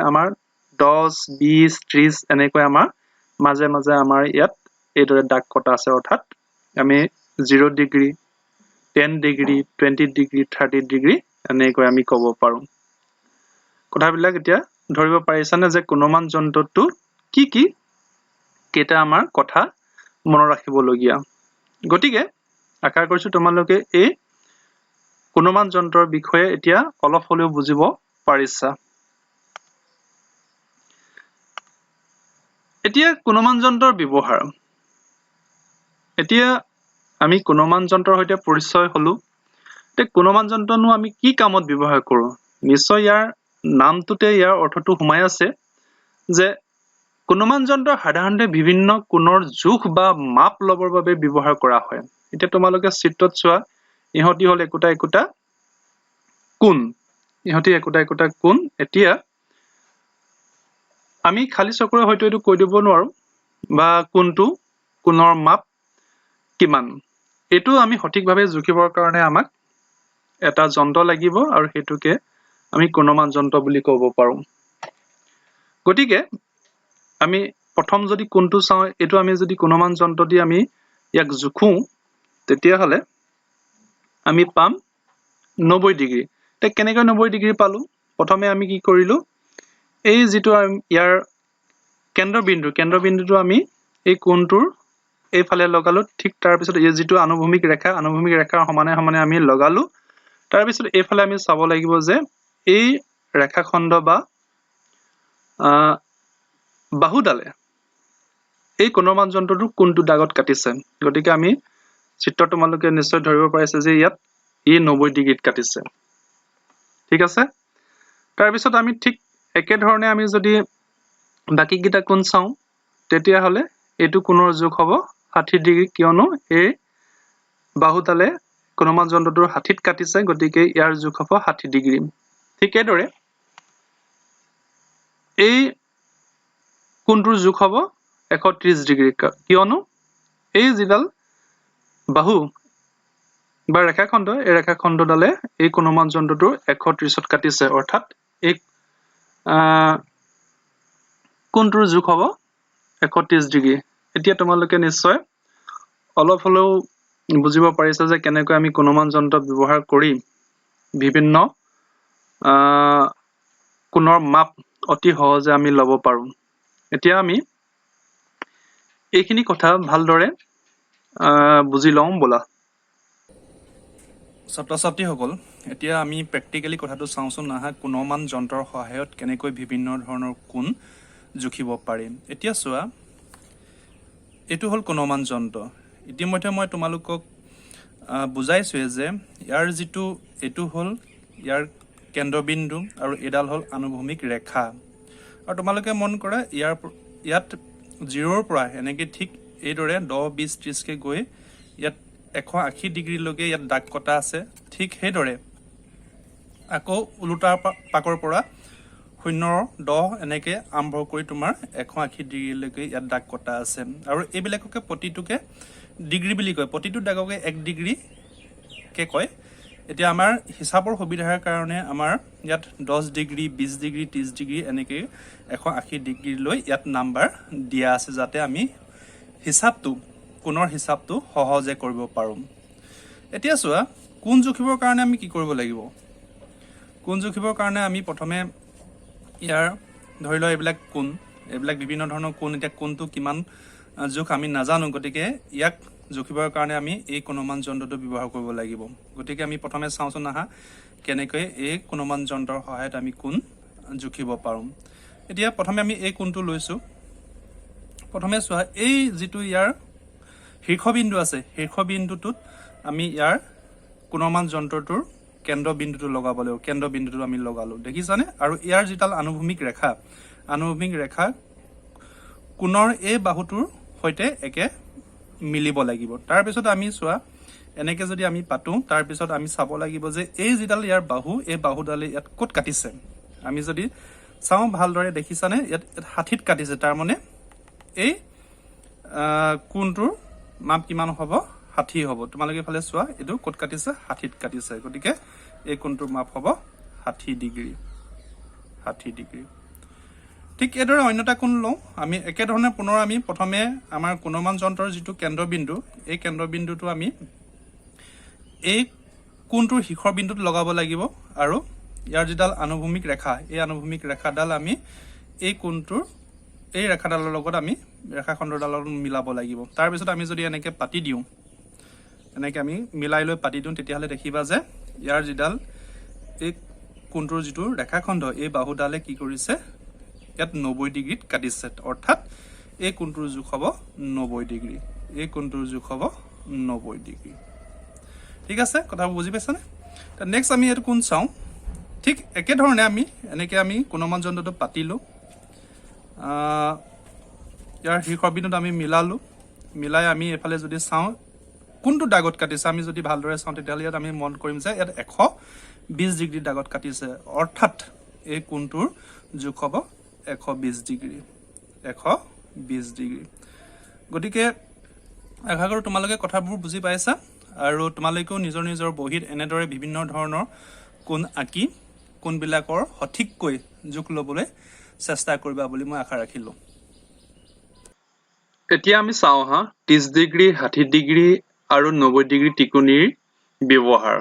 আমাৰ 10 20 30 এনেকৈ আমাৰ মাজে মাজে আমাৰ ইয়াত এইদৰে দাগ কটা আছে, অৰ্থাৎ আমি 0 ডিগ্ৰী 10 ডিগ্ৰী 20 ডিগ্ৰী 30 ডিগ্ৰী এনেকৈ আমি ক'ব পাৰো। কথাবিলাক এতিয়া ধৰিব পাৰিছানে যে গুণমান যন্ত্ৰটো কি কি কেইটা আমাৰ কথা মনত ৰাখিবলগীয়া। গতিকে আশা কৰিছো তোমালোকে এই গুণমান যন্ত্ৰৰ বিষয়ে এতিয়া অলপ হ'লেও বুজিব পাৰিছা। এতিয়া গুণমান যন্ত্ৰৰ ব্যৱহাৰ। এতিয়া আমি গুণমান যন্ত্ৰৰ সৈতে পৰিচয় হলো। এতিয়া গুণমান যন্ত্ৰনো আমি কি কামত ব্যৱহাৰ কৰো? নিশ্চয় ইয়াৰ নামটোতে ইয়াৰ অৰ্থটো সোমাই আছে যে গুণমান যন্ত্ৰ সাধাৰণতে বিভিন্ন কোণৰ জোখ বা মাপ ল'বৰ বাবে ব্যৱহাৰ কৰা হয়। এতিয়া তোমালোকে চিত্ৰত চোৱা, ইহঁতি হ'ল একোটা একোটা কোণ। এতিয়া আমি খালী চকুৰে হয়তো এইটো কৈ দিব নোৱাৰো বা কোনটো কোণৰ মাপ কিমান। এইটো আমি সঠিকভাৱে জুখিবৰ কাৰণে আমাক এটা যন্ত্ৰ লাগিব আৰু সেইটোকে আমি গুণমান যন্ত্ৰ বুলি ক'ব পাৰো। গতিকে আমি প্ৰথম যদি কোণটো চাওঁ, এইটো আমি যদি গুণমান যন্ত্ৰ দি আমি ইয়াক জোখো তেতিয়াহ'লে আমি পাম 90 ডিগ্ৰী। এতিয়া কেনেকৈ 90 ডিগ্ৰী পালো? প্ৰথমে আমি কি কৰিলো, এই যিটো ইয়াৰ কেন্দ্ৰবিন্দুটো আমি এই কোণটোৰ এইফালে লগালো। ঠিক তাৰপিছত এই যিটো আনুভূমিক ৰেখাৰ সমানে সমানে আমি লগালো। তাৰপিছত এইফালে আমি চাব লাগিব যে এই ৰেখাখণ্ড বা বাহুডালে এই কোণমান যন্ত্ৰটো কোনটো দাগত কাটিছে গতিকে আমি চিত্ৰ তোমালোকে নিশ্চয় ধৰিব পাৰিছে যে ইয়াত ই 90 ডিগ্ৰীত কাটিছে ঠিক আছে তাৰ পিছত আমি ঠিক একে ধৰণে আমি যদি বাকি কিটা কোণ চাও তেতিয়া হলে এটো কোণৰ যোগ হ'ব 60 ডিগ্ৰী কিয়নো এই বাহুতালে কোণমান যন্ত্ৰটোৰ 60ত কাটিছে গতিকে ইয়াৰ যোগ হ'ব 60 ডিগ্ৰী ঠিক এদৰে এই কোণটোৰ যোগ হ'ব 130 ডিগ্ৰী কিয়নো এই যিডাল বাহু বা ৰেখাখণ্ড এই ৰেখাখণ্ডডালে এই কোণমান যন্ত্ৰটোৰ 130ত কাটিছে অৰ্থাৎ এই কোণটোৰ যোগ হ'ব 130 ডিগ্ৰী এতিয়া তোমালোকে নিশ্চয় অলপ হলেও বুজিব পাৰিছা যে কেনেকৈ আমি কোণমান যন্ত্ৰ ব্যৱহাৰ কৰি বিভিন্ন কোণৰ মাপ অতি সহজে আমি ল'ব পাৰো এতিয়া আমি এইখিনি কথা ভালদৰে বুজি লওঁ বলা ছাত্ৰ-ছাত্ৰীসকল এতিয়া আমি প্ৰেক্টিকেলি কথাটো চাওঁচোন নাহা কোণমান যন্ত্ৰৰ সহায়ত কেনেকৈ বিভিন্ন ধৰণৰ কোণ জুখিব পাৰি এতিয়া চোৱা এটো হল কোণমান যন্ত্ৰ ইতিমধ্যে মই তোমালোকক বুজাইছো যে ইয়াৰ যেটো এটো হল ইয়াৰ কেন্দ্ৰবিন্দু আৰু এডাল হল আনুভূমিক ৰেখা আৰু তোমালোকে মন কৰা ইয়াত 0 ৰ পৰা এনেকৈ ঠিক এইদৰে 10 20 30 কে গৈ ইয়াত 180 ডিগ্ৰী লৈকে ইয়াত দাগ কটা আছে ঠিক হেদৰে আকৌ উলুটা পাকৰ পৰা 0 10 এনেকৈ আৰম্ভ কৰি তোমাৰ 180 ডিগ্ৰী লৈকে ইয়াত দাগ কটা আছে আৰু এইবিলাককে প্ৰতিটোকে ডিগ্ৰী বুলি কয় প্ৰতিটো দাগকে 1 ডিগ্ৰী কে কয় এতিয়া আমাৰ হিচাপৰ সুবিধাৰ কাৰণে আমাৰ ইয়াত 10 ডিগ্ৰী 20 ডিগ্ৰী 30 ডিগ্ৰী এনেকৈ 180 ডিগ্ৰী লৈ ইয়াত নাম্বাৰ দিয়া আছে যাতে আমি হিচাপটো কোণৰ হিচাপটো সহজে কৰিব পাৰো এতিয়া চোৱা কোণ জুখিবৰ কাৰণে আমি কি কৰিব লাগিব কোণ জুখিবৰ কাৰণে আমি প্ৰথমে ইয়াৰ ধৰি লও এইবিলাক কোণ এইবিলাক বিভিন্ন ধৰণৰ কোণ এতিয়া কোণটো কিমান জোখ আমি নাজানো গতিকে ইয়াক জুখিবৰ কাৰণে আমি এই কোণমান যন্ত্ৰটো ব্যৱহাৰ কৰিব লাগিব গতিকে আমি প্ৰথমে চাওঁচোন আহা কেনেকৈ এই কোণমান যন্ত্ৰৰ সহায়ত আমি কোণ জুখিব পাৰো এতিয়া প্ৰথমে আমি এই কোণটো লৈছো প্ৰথমে চোৱা এই যেটো ইয়াৰ শীৰ্ষবিন্দু আছে শীৰ্ষবিন্দুটোত আমি ইয়াৰ কোণমান যন্ত্ৰটোৰ কেন্দ্ৰবিন্দুটো লগাব লাগিব কেন্দ্ৰবিন্দুটো আমি লগালো দেখিছানে আৰু ইয়াৰ যেটাল আনুভূমিক ৰেখা কোণৰ এই বাহুটোৰ সৈতে একে মিলিব লাগিব তাৰ পিছত আমি চোৱা এনেকৈ যদি আমি পাতো তাৰ পিছত আমি চাব লাগিব যে এই যেটাল ইয়াৰ বাহু এই বাহুডালে ইয়াত ক'ত কাটিছে আমি যদি চাও ভালদৰে দেখিছানে ইয়াত 60ত কাটিছে তাৰ মানে এই কোণটোৰ মাপ কিমান হ'ব 60 হ'ব তোমালোকে ফালে চোৱা এটো ক'ত কাটিছে 60ত কাটিছে গতিকে এই কোণটোৰ মাপ হ'ব 60 ডিগ্ৰী ঠিক এদৰে অন্যটা কোণ লওঁ আমি একে ধৰণে পুনৰ আমি প্ৰথমে আমাৰ কোণমান যন্ত্ৰৰ যেটো কেন্দ্ৰবিন্দু এই কেন্দ্ৰবিন্দুটো আমি এই কোণটোৰ শিখৰ বিন্দুত লগাব লাগিব আৰু ইয়াৰ যেডাল আনুভূমিক ৰেখা এই আনুভূমিক ৰেখাডাল আমি এই কোণটোৰ এই ৰেখাডালৰ লগত আমি ৰেখাখণ্ডডালৰ মিলাব লাগিব তাৰ পিছত আমি যদি এনেকৈ পাতি দিওঁ এনেকৈ আমি মিলাই লৈ পাতি দিওঁ তেতিয়া হলে দেখিবা যে ইয়াৰ যেডাল এই কোণটোৰ যেটো ৰেখাখণ্ড এই বাহুডালে কি কৰিছে ইয়াত 90 ডিগ্ৰীত কাটিছে অৰ্থাৎ এই কোণটোৰ যোগ হ'ব 90 ডিগ্ৰী এই কোণটোৰ যোগ হ'ব 90 ডিগ্ৰী ঠিক আছে কথা বুজি পাইছানে তা নেক্সট আমি এটো কোণ চাও ঠিক একে ধৰণে আমি এনেকৈ আমি কোণমান যন্ত্ৰটো পাতিলো ইয়াৰ শীৰ্ষবিন্দুত আমি মিলাই আমি এফালে যদি চাও কোনটো দাগত কাটিছে আমি যদি ভালদৰে চাও তেতিয়াহলে ইয়াত আমি মন কৰিম যে ইয়াত 120 ডিগ্ৰী দাগত কাটিছে অৰ্থাৎ এই কোণটোৰ যোগ হ'ব 120 ডিগ্ৰী গতিকে আশা কৰো তোমালোকে কথাবোৰ বুজি পাইছা আৰু তোমালোকেও নিজৰ বহীত এনেদৰে বিভিন্ন ধৰণৰ কোণ আঁকি কোণবিলাকৰ সঠিককৈ জোখ ল'বলৈ চেষ্টা কৰিবা বুলি মই আশা ৰাখিলো এতিয়া আমি চাও হা 30 ডিগ্ৰী 60 ডিগ্ৰী আৰু 90 ডিগ্ৰী টিকনিৰ ব্যৱহাৰ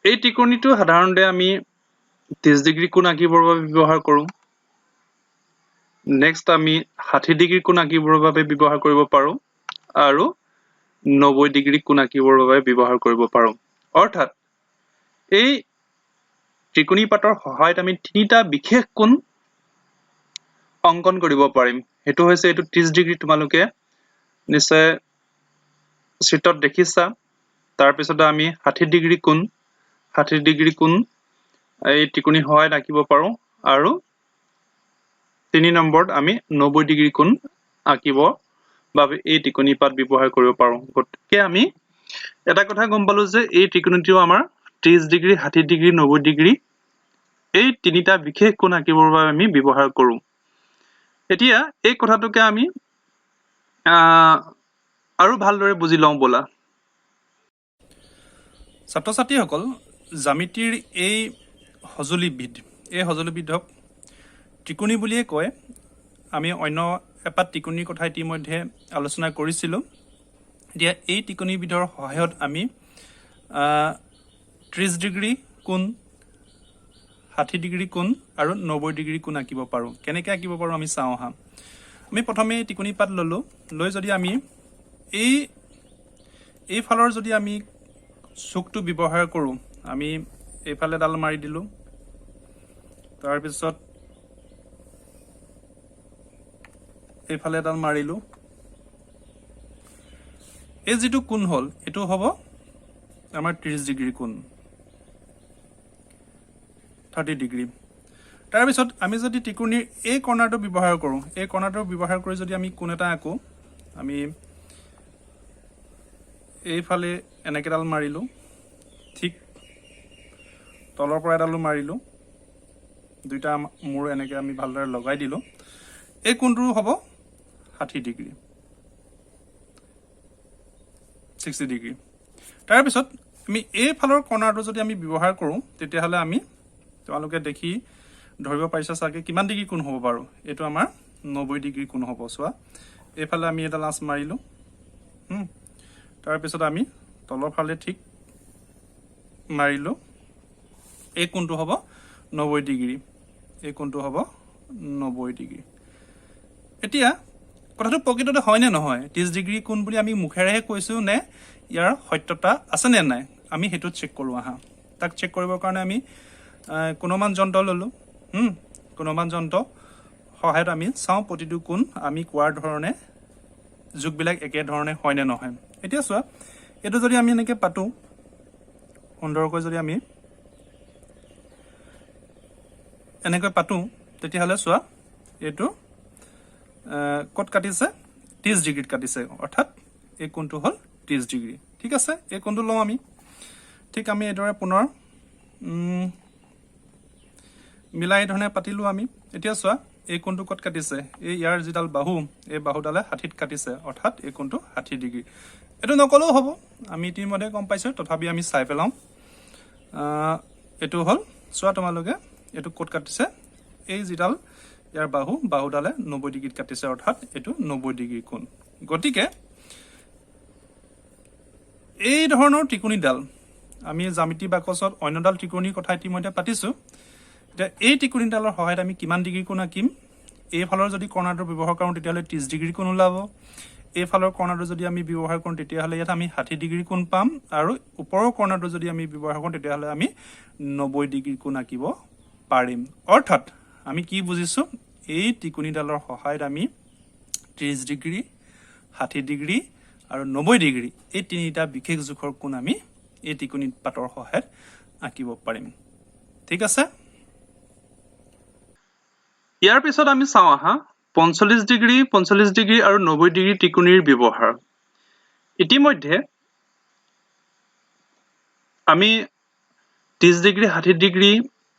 এই টিকনিটো সাধাৰণতে আমি 30 ডিগ্ৰী কোণ আঁকিবৰ বাবে ব্যৱহাৰ কৰো নেক্সট আমি 60 ডিগ্ৰী কোণ আঁকিবৰ বাবে ব্যৱহাৰ কৰিব পাৰো আৰু 90 ডিগ্ৰী কোণ আঁকিবৰ বাবে ব্যৱহাৰ কৰিব পাৰো অৰ্থাৎ এই ত্ৰিকোণী পাতৰ সহায়ত আমি তিনিটা বিশেষ কোণ অংকন কৰিব পাৰিম। সেইটো হৈছে এইটো 30 ডিগ্ৰী তোমালোকে নিশ্চয় চিত্ৰত দেখিছা। তাৰপিছতে আমি 60 ডিগ্ৰী কোণ 60 ডিগ্ৰী কোণ এই টিকনি সহায়ত আঁকিব পাৰোঁ আৰু 3 নম্বৰত আমি 90 ডিগ্ৰী কোণ আঁকিব বাবে এই টিকনি পাত ব্যৱহাৰ কৰিব পাৰোঁ। গতিকে আমি এটা কথা গম পালো যে এই ত্ৰিকোণটিও আমাৰ 30 ডিগ্ৰী 60 ডিগ্ৰী 90 ডিগ্ৰী এই তিনিটা বিশেষ কোণ আঁকিবৰ বাবে আমি ব্যৱহাৰ কৰোঁ। এতিয়া এই কথাটোকে আমি আৰু ভালদৰে বুজি লওঁ ব'লা। ছাত্ৰ ছাত্ৰীসকল, জ্যামিতিৰ এই সঁজুলিবিধক ত্ৰিকোণী বুলিয়ে কয়। আমি অন্য এপাত ত্ৰিকোণীৰ কথা ইতিমধ্যে আলোচনা কৰিছিলোঁ। এতিয়া এই ত্ৰিকোণীবিধৰ সহায়ত আমি 30 ডিগ্ৰী কোণ 60 ডিগ্ৰী কোণ আৰু 90 ডিগ্ৰী কোণ আঁকিব পাৰোঁ। কেনেকৈ আঁকিব পাৰোঁ আমি চাওঁ আহা। আমি প্ৰথমে ত্ৰিকোণী পাত ল'লোঁ, লৈ যদি আমি এইফালৰ যদি আমি চুকটো ব্যৱহাৰ কৰোঁ, আমি এইফালে এডাল মাৰি দিলোঁ, তাৰপিছত এইফালে এডাল মাৰিলোঁ। এই যিটো কোণ হ'ল এইটো হ'ব আমাৰ 30 ডিগ্ৰী কোণ 30 ডিগ্ৰী। তাৰপিছত আমি যদি ত্ৰিকোণীৰ এই কৰ্ণাৰটো ব্যৱহাৰ কৰোঁ, এই কৰ্ণাৰটো ব্যৱহাৰ কৰি যদি আমি কোণ এটা আঁকোঁ, আমি এইফালে এনেকেডাল মাৰিলোঁ, ঠিক তলৰ পৰা এডালো মাৰিলোঁ, দুইটা মূৰ এনেকৈ আমি ভালদৰে লগাই দিলোঁ। এই কোণটো হ'ব 60 ডিগ্ৰী 60 ডিগ্ৰী। তাৰপিছত আমি এইফালৰ কৰ্ণাৰটো যদি আমি ব্যৱহাৰ কৰোঁ, তেতিয়াহ'লে আমি তোমালোকে দেখি ধৰিব পাৰিছা চাগে কিমান ডিগ্ৰী কোণ হ'ব বাৰু। এইটো আমাৰ 90 ডিগ্ৰী কোণ হ'ব। চোৱা, এইফালে আমি এডাল আঁচ মাৰিলোঁ, তাৰপিছত আমি তলৰ ফালে ঠিক মাৰিলোঁ। এই কোণটো হ'ব 90 ডিগ্ৰী, এই কোণটো হ'ব 90 ডিগ্ৰী। এতিয়া কথাটো প্ৰকৃততে হয়নে নহয়? 30 ডিগ্ৰী কোণ বুলি আমি মুখেৰেহে কৈছোঁ নে ইয়াৰ সত্যতা আছে নে নাই, আমি সেইটো চেক কৰোঁ আহা। তাক চেক কৰিবৰ কাৰণে আমি কোণমান যন্ত্ৰ ল'লোঁ। কোণমান যন্ত্ৰ সহায়ত আমি চাওঁ প্ৰতিটো কোণ আমি কোৱাৰ ধৰণে জোখবিলাক একেধৰণে হয় নে নহয়। এতিয়া চোৱা, এইটো যদি আমি এনেকৈ পাতোঁ সুন্দৰকৈ, যদি আমি এনেকৈ পাতোঁ, তেতিয়াহ'লে চোৱা এইটো ক'ত কাটিছে? 30 ডিগ্ৰীত কাটিছে, অৰ্থাৎ এই কোণটো হ'ল 30 ডিগ্ৰী। ঠিক আছে, এই কোণটো লওঁ আমি। ঠিক আমি এইদৰে পুনৰ মিলাই ধৰণে পাতিলোঁ আমি। এতিয়া চোৱা, এই কোণটো ক'ত কাটিছে? এই ইয়াৰ যিডাল বাহু, এই বাহুডালে 60ত কাটিছে, অৰ্থাৎ এই কোণটো 60 ডিগ্ৰী। এইটো নকলেও হ'ব, আমি ইতিমধ্যে গম পাইছোঁ, তথাপি আমি চাই পেলাওঁ। এইটো হ'ল, চোৱা তোমালোকে এইটো ক'ত কাটিছে? এই যিডাল ইয়াৰ বাহুডালে 90 ডিগ্ৰীত কাটিছে, অৰ্থাৎ এইটো 90 ডিগ্ৰী কোণ। গতিকে এই ধৰণৰ ত্ৰিকোণীডাল আমি জ্যামিতি বাকচত অন্যডাল ত্ৰিকোণীৰ কথা ইতিমধ্যে পাতিছোঁ। এতিয়া এই ত্ৰিকোণীডালৰ সহায়ত আমি কিমান ডিগ্ৰী কোণ আঁকিম? এইফালৰ যদি কৰ্ণাৰটো ব্যৱহাৰ কৰোঁ তেতিয়াহ'লে 30 ডিগ্ৰী কোণ ওলাব। এইফালৰ কৰ্ণাৰটো যদি আমি ব্যৱহাৰ কৰোঁ তেতিয়াহ'লে ইয়াত আমি 60 ডিগ্ৰী কোণ পাম, আৰু ওপৰৰ কৰ্ণাৰটো যদি আমি ব্যৱহাৰ কৰোঁ তেতিয়াহ'লে আমি 90 ডিগ্ৰী কোণ আঁকিব পাৰিম। অৰ্থাৎ আমি কি বুজিছোঁ? এই ত্ৰিকোণীডালৰ সহায়ত আমি 30 ডিগ্ৰী 60 ডিগ্ৰী আৰু 90 ডিগ্ৰী এই তিনিটা বিশেষ জোখৰ কোণ আমি এই ত্ৰিকোণী পাতৰ সহায়ত আঁকিব পাৰিম। ঠিক আছে। ইয়াৰ পিছত আমি চাওঁ আহা 45 ডিগ্ৰী আৰু 90 ডিগ্ৰী ত্ৰিকোণীৰ ব্যৱহাৰ। ইতিমধ্যে আমি 30 ডিগ্ৰী 60 ডিগ্ৰী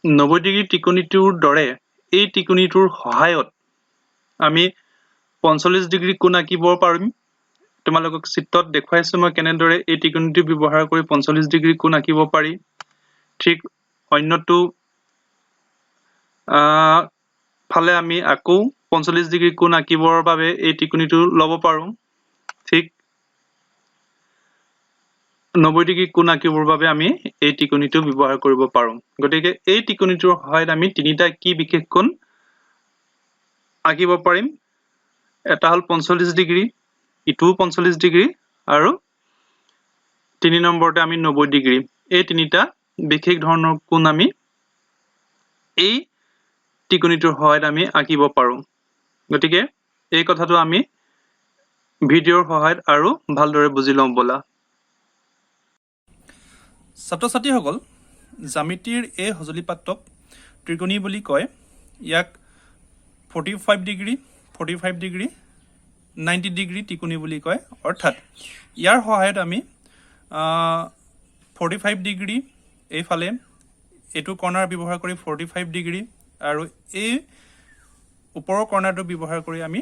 90 ডিগ্ৰী ত্ৰিকোণীটোৰ দৰে এই ত্ৰিকোণীটোৰ সহায়ত আমি 45 ডিগ্ৰী কোণ আঁকিব পাৰিম। তোমালোকক চিত্ৰত দেখুৱাইছোঁ মই কেনেদৰে এই ত্ৰিকোণীটো ব্যৱহাৰ কৰি 45 ডিগ্ৰী কোণ আঁকিব পাৰি। ঠিক অন্যটো ফালে আমি আকৌ 45 ডিগ্ৰী কোণ আঁকিবৰ বাবে এই ত্ৰিকোণীটো ল'ব পাৰোঁ। ঠিক 90 ডিগ্ৰী কোণ আঁকিবৰ বাবে আমি এই ত্ৰিকোণীটো ব্যৱহাৰ কৰিব পাৰোঁ। গতিকে এই ত্ৰিকোণীটোৰ সহায়ত আমি তিনিটা কি বিশেষ কোণ আঁকিব পাৰিম? এটা হ'ল 45 ডিগ্ৰী, ইটোও 45 ডিগ্ৰী, আৰু 3 নম্বৰতে আমি 90 ডিগ্ৰী। এই তিনিটা বিশেষ ধৰণৰ কোণ আমি এই ত্ৰিকোণীটোৰ সহায়ত আমি আঁকিব পাৰোঁ। গতিকে এই কথাটো আমি ভিডিঅ'ৰ সহায়ত আৰু ভালদৰে বুজি লওঁ ব'লা। ছাত্ৰ ছাত্ৰীসকল, জ্যামিতিৰ এই সঁজুলি পাত্ৰক ত্ৰিকোণী বুলি কয়। ইয়াক 45 ডিগ্ৰী 45 ডিগ্ৰী 90 ডিগ্ৰী ত্ৰিকোণী বুলি কয়। অৰ্থাৎ ইয়াৰ সহায়ত আমি 45 ডিগ্ৰী এইফালে এইটো কৰ্ণাৰ ব্যৱহাৰ কৰি 45 ডিগ্ৰী আৰু এই ওপৰৰ কৰ্ণাৰটো ব্যৱহাৰ কৰি আমি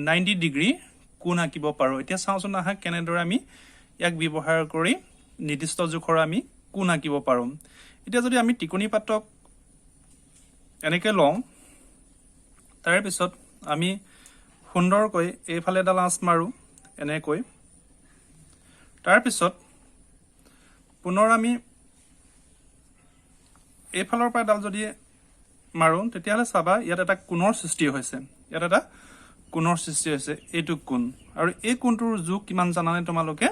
90 ডিগ্ৰী কোণ আঁকিব পাৰোঁ। এতিয়া চাওঁচোন আহা কেনেদৰে আমি ইয়াক ব্যৱহাৰ কৰি নিৰ্দিষ্ট জোখৰ আমি কোণ আঁকিব পাৰোঁ। এতিয়া যদি আমি ত্ৰিকোণী পাত্ৰক এনেকৈ লওঁ, তাৰে পিছত আমি সুন্দৰকৈ এইফালে এডাল আঁচ মাৰোঁ এনেকৈ। তাৰপিছত পুনৰ আমি এইফালৰ পৰা এডাল যদি মাৰোঁ, তেতিয়াহ'লে চাবা ইয়াত এটা কোণৰ সৃষ্টি হৈছে। ইয়াত এটা কোণৰ সৃষ্টি হৈছে, এইটো কোণ। আৰু এই কোণটোৰ জোখ কিমান জানানে তোমালোকে?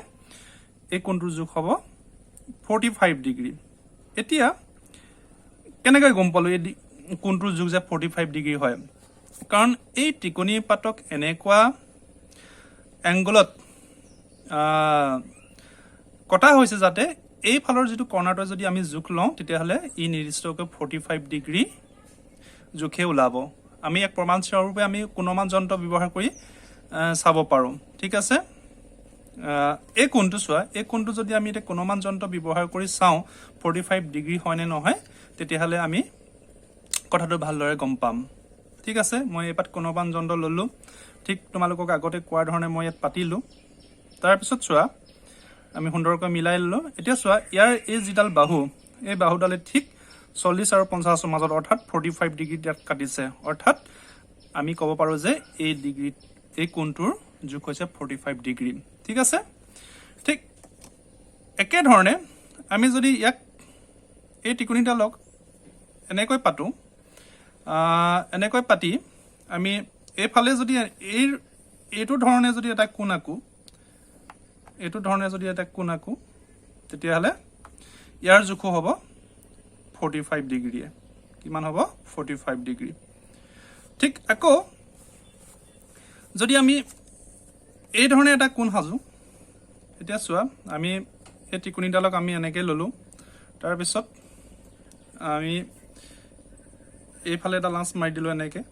এই কোণটোৰ জোখ হ'ব 45 ডিগ্ৰী। এতিয়া কেনেকৈ গম পালোঁ এই কোণটোৰ জোখ যে 45 ডিগ্ৰী হয়? কাৰণ এই ত্ৰিকোণী পাতক এনেকুৱা এংগলত কটা হৈছে যাতে এইফালৰ যিটো কৰ্ণাৰটো যদি আমি জোখ লওঁ, তেতিয়াহ'লে ই নিৰ্দিষ্টকৈ 45 ডিগ্ৰী জোখে ওলাব। আমি এক প্ৰমাণস্বৰূপে আমি কোণমান যন্ত্ৰ ব্যৱহাৰ কৰি চাব পাৰোঁ। ঠিক আছে, এই কোণটো চোৱা, এই কোণটো যদি আমি এতিয়া কোণমান যন্ত্ৰ ব্যৱহাৰ কৰি চাওঁ 45 ডিগ্ৰী হয়নে নহয়, তেতিয়াহ'লে আমি কথাটো ভালদৰে গম পাম। ঠিক আছে, মই এইপাত কোণমান যন্ত্ৰ ল'লোঁ। ঠিক তোমালোকক আগতে কোৱাৰ ধৰণে মই ইয়াত পাতিলোঁ। তাৰপিছত চোৱা, আমি সুন্দৰকৈ মিলাই ল'লোঁ। এতিয়া চোৱা, ইয়াৰ এই যিডাল বাহু, এই বাহুডালে ঠিক 40 আৰু 50ৰ মাজত, অৰ্থাৎ 45 ডিগ্ৰীত ইয়াত কাটিছে। অৰ্থাৎ আমি ক'ব পাৰোঁ যে এই কোণটোৰ জোখ হৈছে 45 ডিগ্ৰী। ঠিক আছে, ঠিক একেধৰণে আমি যদি ইয়াক এই ত্ৰিকোণীডালক এনেকৈ পাতোঁ, এনেকৈ পাতি আমি এইফালে যদি এইটো ধৰণে যদি এটা কোণ আঁকো, তেতিয়াহ'লে ইয়াৰ জোখো হ'ব 45 ডিগ্ৰী। কিমান হ'ব? 45 ডিগ্ৰী। ঠিক আকৌ যদি আমি এই ধৰণে এটা কোণ সাজোঁ, এতিয়া চোৱা, আমি এই ত্ৰিকোণীডালক আমি এনেকৈ ল'লোঁ। তাৰপিছত আমি এইফালে এডাল আঁচ মাৰি দিলোঁ, এনেকৈ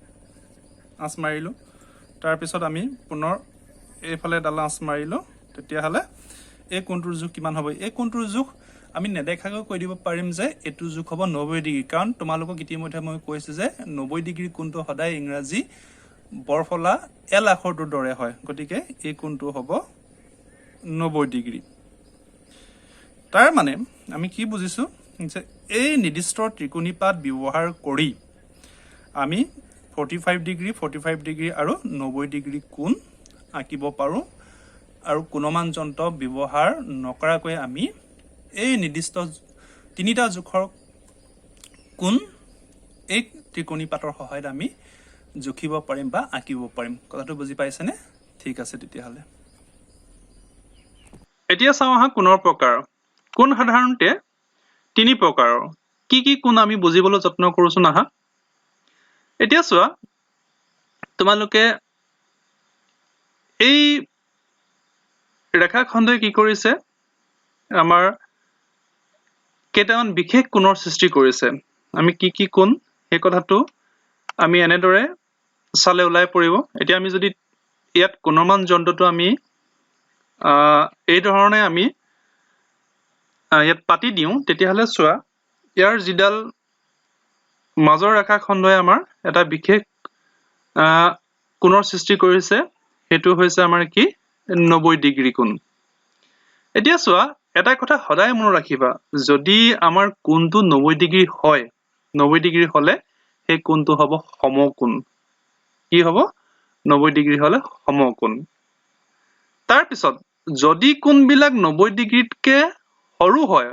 আঁচ মাৰিলোঁ। তাৰপিছত আমি পুনৰ এইফালে এডাল আঁচ মাৰিলোঁ। তেতিয়াহ'লে এই কোণটোৰ জোখ কিমান হ'ব? এই কোণটোৰ জোখ আমি নেদেখাকৈ কৈ দিব পাৰিম যে এইটো জোখ হ'ব 90 ডিগ্ৰী। কাৰণ তোমালোকক ইতিমধ্যে মই কৈছোঁ যে 90 ডিগ্ৰী কোণটো সদায় ইংৰাজী বৰফলা এল আখৰটোৰ দৰে হয়। গতিকে এই কোণটো হ'ব 90 ডিগ্ৰী। তাৰ মানে আমি কি বুজিছোঁ যে এই নিৰ্দিষ্ট ত্ৰিকোণীপাত ব্যৱহাৰ কৰি আমি 45 ডিগ্ৰী আৰু 90 ডিগ্ৰী কোণ আঁকিব পাৰোঁ। আৰু কোণমান যন্ত্ৰ ব্যৱহাৰ নকৰাকৈ আমি এই নিৰ্দিষ্ট তিনিটা জোখৰ কোণ এই ত্ৰিকোণীপাতৰ সহায়ত আমি জুখিব পাৰিম বা আঁকিব পাৰিম। কথাটো বুজি পাইছেনে? ঠিক আছে তেতিয়াহ'লে। এতিয়া চাওঁ আহা কোণৰ প্ৰকাৰ। কোণ সাধাৰণতে 3 প্ৰকাৰৰ। কি কি কোণ আমি বুজিবলৈ যত্ন কৰোঁচোন আহা। এতিয়া চোৱা, তোমালোকে এই ৰেখাখণ্ডই কি কৰিছে, আমাৰ কেইটামান বিশেষ কোণৰ সৃষ্টি কৰিছে। আমি কি কি কোণ, সেই কথাটো আমি এনেদৰে চালে ওলাই পৰিব। এতিয়া আমি যদি ইয়াত কোণমান যন্ত্ৰটো আমি এই ধৰণে আমি ইয়াত পাতি দিওঁ, তেতিয়াহ'লে চোৱা, ইয়াৰ যিডাল মাজৰ ৰেখাখণ্ডই আমাৰ এটা বিশেষ কোণৰ সৃষ্টি কৰিছে, সেইটো হৈছে আমাৰ কি, 90 ডিগ্ৰী কোণ। এতিয়া চোৱা, এটা কথা সদায় মনত ৰাখিবা, যদি আমাৰ কোণটো 90 ডিগ্ৰী হয়, 90 ডিগ্ৰী হ'লে সেই কোণটো হ'ব সমকোণ। কি হ'ব? 90 ডিগ্ৰী হ'লে সমকোণ। তাৰপিছত যদি কোণবিলাক 90 ডিগ্ৰীতকে সৰু হয়,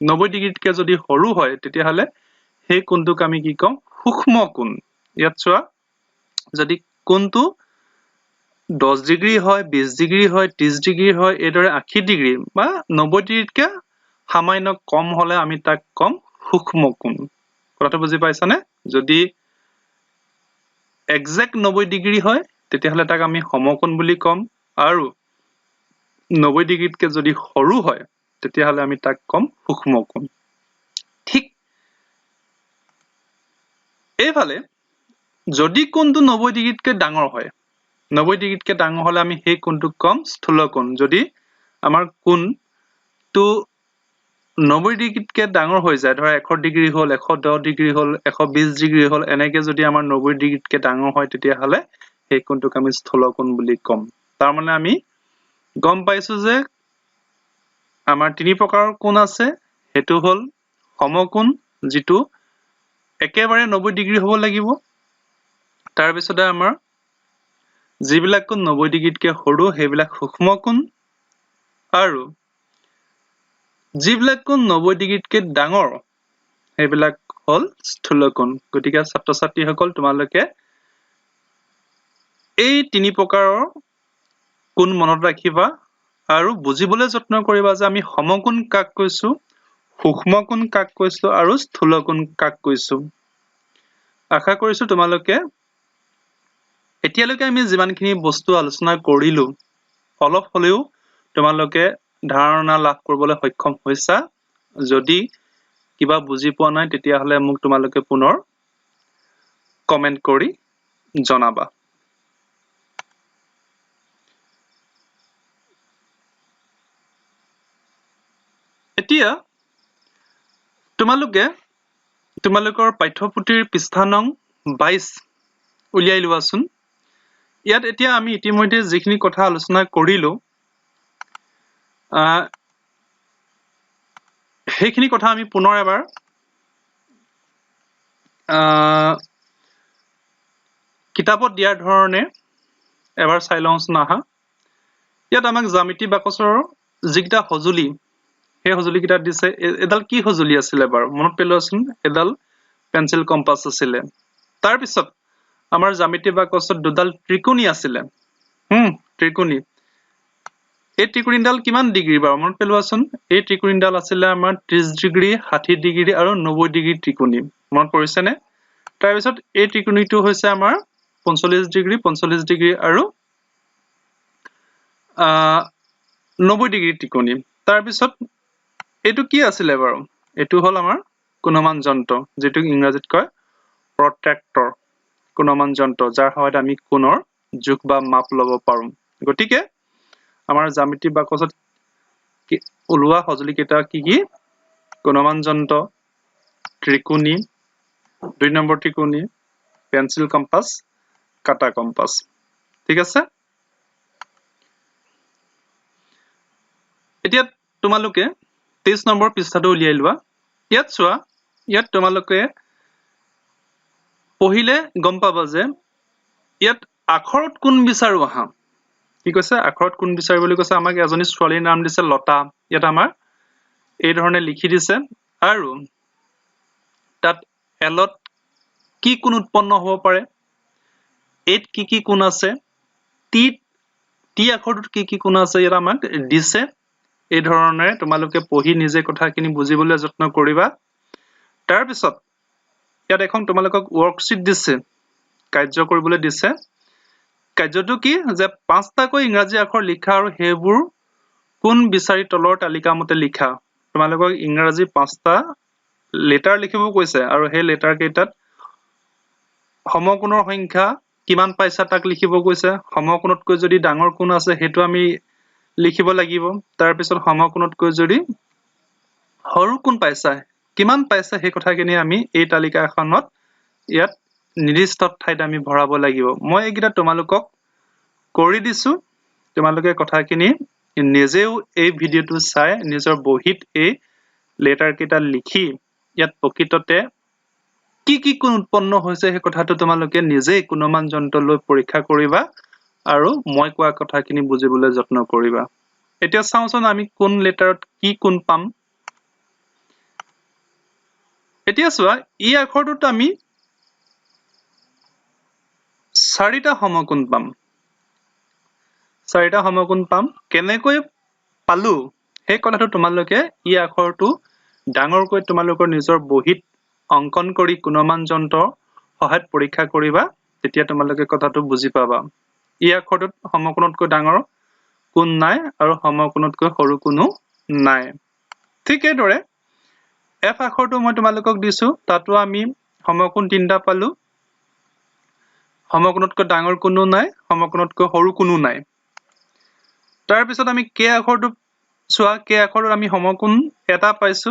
90 ডিগ্ৰীতকে যদি সৰু হয়, তেতিয়াহ'লে সেই কোণটোক আমি কি কওঁ? সূক্ষ্ম কোণ। ইয়াত চোৱা, যদি কোণটো 10 ডিগ্ৰী হয়, 20 ডিগ্ৰী হয়, 30 ডিগ্ৰী হয়, এইদৰে 80 ডিগ্ৰী বা 90 ডিগ্ৰীতকে সামান্য কম হ'লে আমি তাক কম সূক্ষ্ম কোণ। কথাটো বুজি পাইছানে? যদি একজেক্ট 90 ডিগ্ৰী হয় তেতিয়াহ'লে তাক আমি সমকোণ বুলি ক'ম আৰু 90 ডিগ্ৰীতকৈ যদি সৰু হয় তেতিয়াহ'লে আমি তাক ক'ম সূক্ষ্মকোণ ঠিক এইফালে যদি কোণটো 90 ডিগ্ৰীতকৈ ডাঙৰ হয় 90 ডিগ্ৰীতকৈ ডাঙৰ হ'লে আমি সেই কোণটোক ক'ম স্থূলকোণ যদি আমাৰ কোণটো 90 ডিগ্ৰীতকৈ ডাঙৰ হৈ যায় ধৰা 100 ডিগ্ৰী হ'ল 110 ডিগ্ৰী হ'ল 120 ডিগ্ৰী হ'ল এনেকৈ যদি আমাৰ 90 ডিগ্ৰীতকৈ ডাঙৰ হয় তেতিয়াহ'লে সেই কোণটোক আমি স্থূলকোণ বুলি ক'ম তাৰমানে আমি গম পাইছো যে আমাৰ তিনি প্ৰকাৰৰ কোণ আছে হেতু হ'ল সমকোণ যিটো একেবাৰে 90 ডিগ্ৰী হ'ব লাগিব তাৰ পিছতে আমাৰ যিবিলাক কোণ 90 ডিগ্ৰীতকৈ সৰু সেইবিলাক সূক্ষ্মকোণ আৰু যিবিলাক কোণ 90 ডিগ্ৰীতকৈ ডাঙৰ সেইবিলাক হ'ল স্থূলকোণ গতিকে ছাত্ৰ ছাত্ৰীসকল তোমালোকে এই তিনি প্ৰকাৰৰ কোণ মনত ৰাখিবা আৰু বুজিবলৈ যত্ন কৰিবা যে আমি সমকোণ কাক কৈছো সূক্ষ্মকোণ কাক কৈছো আৰু স্থূলকোণ কাক কৈছো আশা কৰিছো তোমালোকে এতিয়ালৈকে আমি যিমানখিনি বস্তু আলোচনা কৰিলো অলপ হলেও তোমালোকে ধাৰণা লাভ কৰিবলৈ সক্ষম হৈছা যদি কিবা বুজি পোৱা নাই তেতিয়াহ'লে মোক তোমালোকে পুনৰ কমেন্ট কৰি জনাবা এতিয়া তোমালোকৰ পাঠ্যপুথিৰ পৃষ্ঠা নং 22 উলিয়াই লোৱাচোন ইয়াত এতিয়া আমি ইতিমধ্যে যিখিনি কথা আলোচনা কৰিলো সেইখিনি কথা আমি পুনৰ এবাৰ কিতাপত দিয়াৰ ধৰণে এবাৰ চাই লওঁচোন আহা ইয়াত আমাক জ্যামিতি বাকচৰ যিকেইটা সঁজুলি সেই সঁজুলিকেইটা দিছে এডাল কি সঁজুলি আছিলে বাৰু মনত পেলোৱাচোন এডাল পেন্সিল কম্পাছ আছিলে তাৰ পিছত আমাৰ জ্যামিতি বাকচত দুডাল ত্ৰিকোণী আছিলে ত্ৰিকোণী এই ত্ৰিকোণীডাল কিমান ডিগ্ৰী বাৰু মনত পেলোৱাচোন এই ত্ৰিকোণীডাল আছিলে আমাৰ 30 ডিগ্ৰী 60 ডিগ্ৰী আৰু 90 ডিগ্ৰী ত্ৰিকোণী মনত পৰিছেনে তাৰ পিছত এই ত্ৰিকোণীটো হৈছে আমাৰ 45 ডিগ্ৰী আৰু 90 ডিগ্ৰী ত্ৰিকোণী তাৰ পিছত এইটো কি আছিলে বাৰু এইটো হ'ল আমাৰ কোণমান যন্ত্ৰ যেটো ইংৰাজীত কয় প্ৰট্ৰেক্টৰ কোণমান যন্ত্ৰ যাৰ সহায়ত আমি কোণৰ জোখ বা মাপ ল'ব পাৰো গতিকে আমাৰ জ্যামিতি বাকচত ওলোৱা সঁজুলি কেইটা কি কোণমান যন্ত্ৰ ত্ৰিকোণী 2 নম্বৰ ত্ৰিকোণী পেন্সিল কম্পাছ কাটা কম্পাছ ঠিক আছে এতিয়া তোমালোকে 23 নম্বৰ পৃষ্ঠাটো উলিয়াই লোৱা ইয়াত চোৱা ইয়াত তোমালোকে পঢ়িলে গম পাবা যে ইয়াত আখৰত কোণ বিচাৰো আহা কি কৈছে আখৰত কোণ বিচাৰিবলৈ কৈছে আমাক এজনী ছোৱালীৰ নাম দিছে লতা ইয়াত আমাৰ এই ধৰণে লিখি দিছে আৰু তাত এলত কি কোণ উৎপন্ন হ'ব পাৰে এত কি কোণ আছে টি আখৰটোত কি কোণ আছে ইয়াত আমাক দিছে এই ধৰণে তোমালোকে পঢ়ি নিজে কথাখিনি বুজিবলৈ যত্ন কৰিবা তাৰ পিছত ইয়াত এখন তোমালোকক ওয়াৰ্কশীট দিছে কাৰ্য কৰিবলৈ দিছে কাৰ্যটো কি যে 5টাকৈ ইংৰাজী আখৰ লিখা আৰু হেবোৰ কোণ বিচাৰি তলৰ তালিকা মতে লিখা তোমালোকক ইংৰাজী 5টা লেটাৰ লিখিব কৈছে আৰু সেই লেটাৰ কেইটাত সমকোণৰ সংখ্যা কিমান পাইছা তাক লিখিব কৈছে সমকোণতকৈ যদি ডাঙৰ কোণ আছে হেতু আমি লিখিব লাগিব তাৰ পিছত সমকোণতকৈ যদি সৰু কোণ পাইছা কিমান পাইছা সেই কথাখিনি আমি এই তালিকা এখনত ইয়াত নিৰ্দিষ্ট ঠাইত আমি ভৰাব লাগিব মই এইকেইটা তোমালোকক কৰি দিছো তোমালোকে কথাখিনি নিজেও এই ভিডিওটো চাই নিজৰ বহিত এই লেটাৰ কেইটা লিখি ইয়াত প্ৰকৃততে কি কোণ উৎপন্ন হৈছে সেই কথাটো তোমালোকে নিজে কোণমান যন্ত্ৰ লৈ পৰীক্ষা কৰিবা আৰু মই কোৱা কথাখিনি বুজিবলৈ যত্ন কৰিবা এতিয়া চাওঁচোন আমি কোন লেটাৰত কি কোণ পাম এতিয়া চোৱা ই আখৰটোত আমি 4টা সমকোণ পাম 4টা সমকোণ পাম কেনেকৈ পালো সেই কথাটো তোমালোকে ই আখৰটো ডাঙৰকৈ তোমালোকৰ নিজৰ বহিত অংকন কৰি কোণমান যন্ত্ৰ সহায়ত পৰীক্ষা কৰিবা তেতিয়া তোমালোকে কথাটো বুজি পাবা ই আখৰটোত সমকোণতকৈ ডাঙৰ কোণ নাই আৰু সমকোণতকৈ সৰু কোণো নাই ঠিক এইদৰে এফ আখৰটো মই তোমালোকক দিছো তাতো আমি সমকোণ তিনিটা পালো সমকোণতকৈ ডাঙৰ কোণো নাই সমকোণতকৈ সৰু কোণো নাই তাৰ পিছত আমি কে আখৰটো চোৱা কে আখৰটোত আমি সমকোণ এটা পাইছো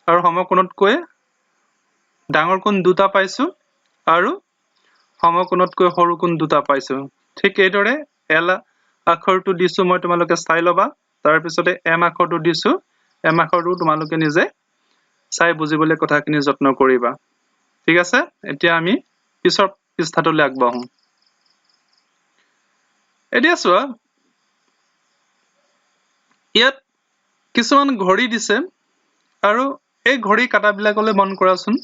আৰু সমকোণতকৈ ডাঙৰ কোণ দুটা পাইছো আৰু সমকোণতকৈ সৰু কোণ দুটা পাইছো ঠিক এইদৰে এল আখৰটো দিছো মই তোমালোকে চাই লবা তাৰ পিছতে এম আখৰটো দিছো এম আখৰটো তোমালোকে নিজে চাই বুজিবলৈ কথাখিনি যত্ন কৰিবা ঠিক আছে এতিয়া আমি পিছৰ পৃষ্ঠাটোলৈ আগবাঢ়ো এতিয়া চোৱা ইয়াত কিছুমান ঘড়ী দিছে আৰু এই ঘড়ী কাটাবিলাকলৈ মন কৰাচোন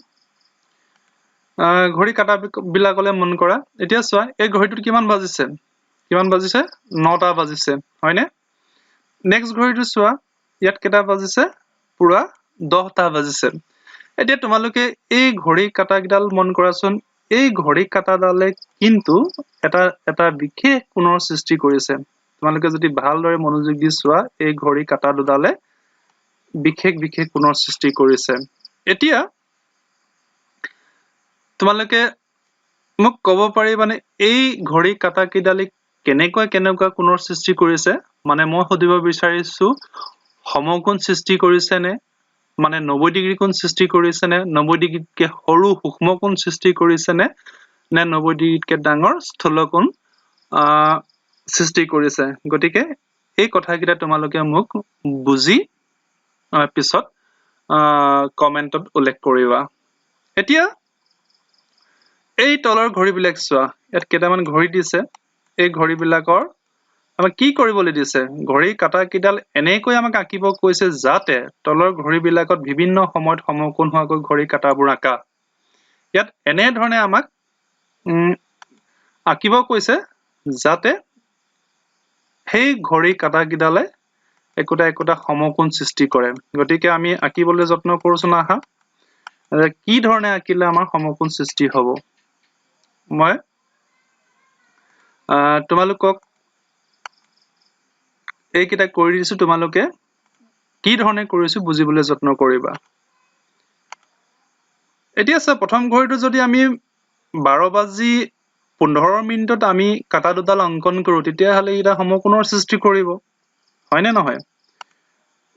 ঘড়ী কাটাবিলাকলৈ মন কৰা এতিয়া চোৱা এই ঘড়ীটোত কিমান বাজিছে 9টা বাজিছে হয়নে নেক্সট ঘড়ীটো চোৱা ইয়াত কেইটা বাজিছে পুৰা 10টা বাজিছে এতিয়া তোমালোকে এই ঘড়ী কাটাকিডাল মন কৰাচোন এই ঘড়ী কাটাডালে কিন্তু এটা বিশেষ কোণৰ সৃষ্টি কৰিছে তোমালোকে যদি ভালদৰে মনোযোগ দি চোৱা এই ঘড়ী কাটা দুডালে বিশেষ কোণৰ সৃষ্টি কৰিছে এতিয়া তোমালোকে মোক ক'ব পাৰিবানে এই ঘড়ী কাটা কিডালি কেনেকুৱা কোণৰ সৃষ্টি কৰিছে মানে মই সুধিব বিচাৰিছো সমকোণ সৃষ্টি কৰিছে নে মানে 90 ডিগ্ৰী কোণ সৃষ্টি কৰিছে নে 90 ডিগ্ৰীতকৈ সৰু সূক্ষ্ম কোণ সৃষ্টি কৰিছে নে 90 ডিগ্ৰীতকৈ ডাঙৰ স্থূল কোণ সৃষ্টি কৰিছে গতিকে এই কথাকেইটা তোমালোকে মোক বুজি পিছত কমেন্টত উল্লেখ কৰিবা এতিয়া এই তলৰ ঘড়ীবিলাক চোৱা ইয়াত কেইটামান ঘড়ী দিছে এই ঘড়ীবিলাকৰ আমাক কি কৰিবলৈ দিছে ঘড়ী কাটা কিডাল এনেকৈ আমাক আঁকিব কৈছে যাতে তলৰ ঘড়ীবিলাকত বিভিন্ন সময়ত সমকোণ হোৱাকৈ ঘড়ী কাটাবোৰ আঁকা ইয়াত এনে ধৰণে আমাক আঁকিব কৈছে যাতে সেই ঘড়ী কাটা কিডালে একোটা সমকোণ সৃষ্টি কৰে গতিকে আমি আঁকিবলৈ যত্ন কৰোছো না আহা কি ধৰণে আঁকিলে আমাৰ সমকোণ সৃষ্টি হ'ব মই তোমালোকক এইকেইটা কৰি দিছো তোমালোকে কি ধৰণে কৰিছো বুজিবলৈ যত্ন কৰিবা এতিয়া চা প্ৰথম ঘড়ীটো যদি আমি 12:15 আমি কাটা দুডাল অংকন কৰো তেতিয়া হলে এটা সমকোণৰ সৃষ্টি কৰিব হয়নে নহয়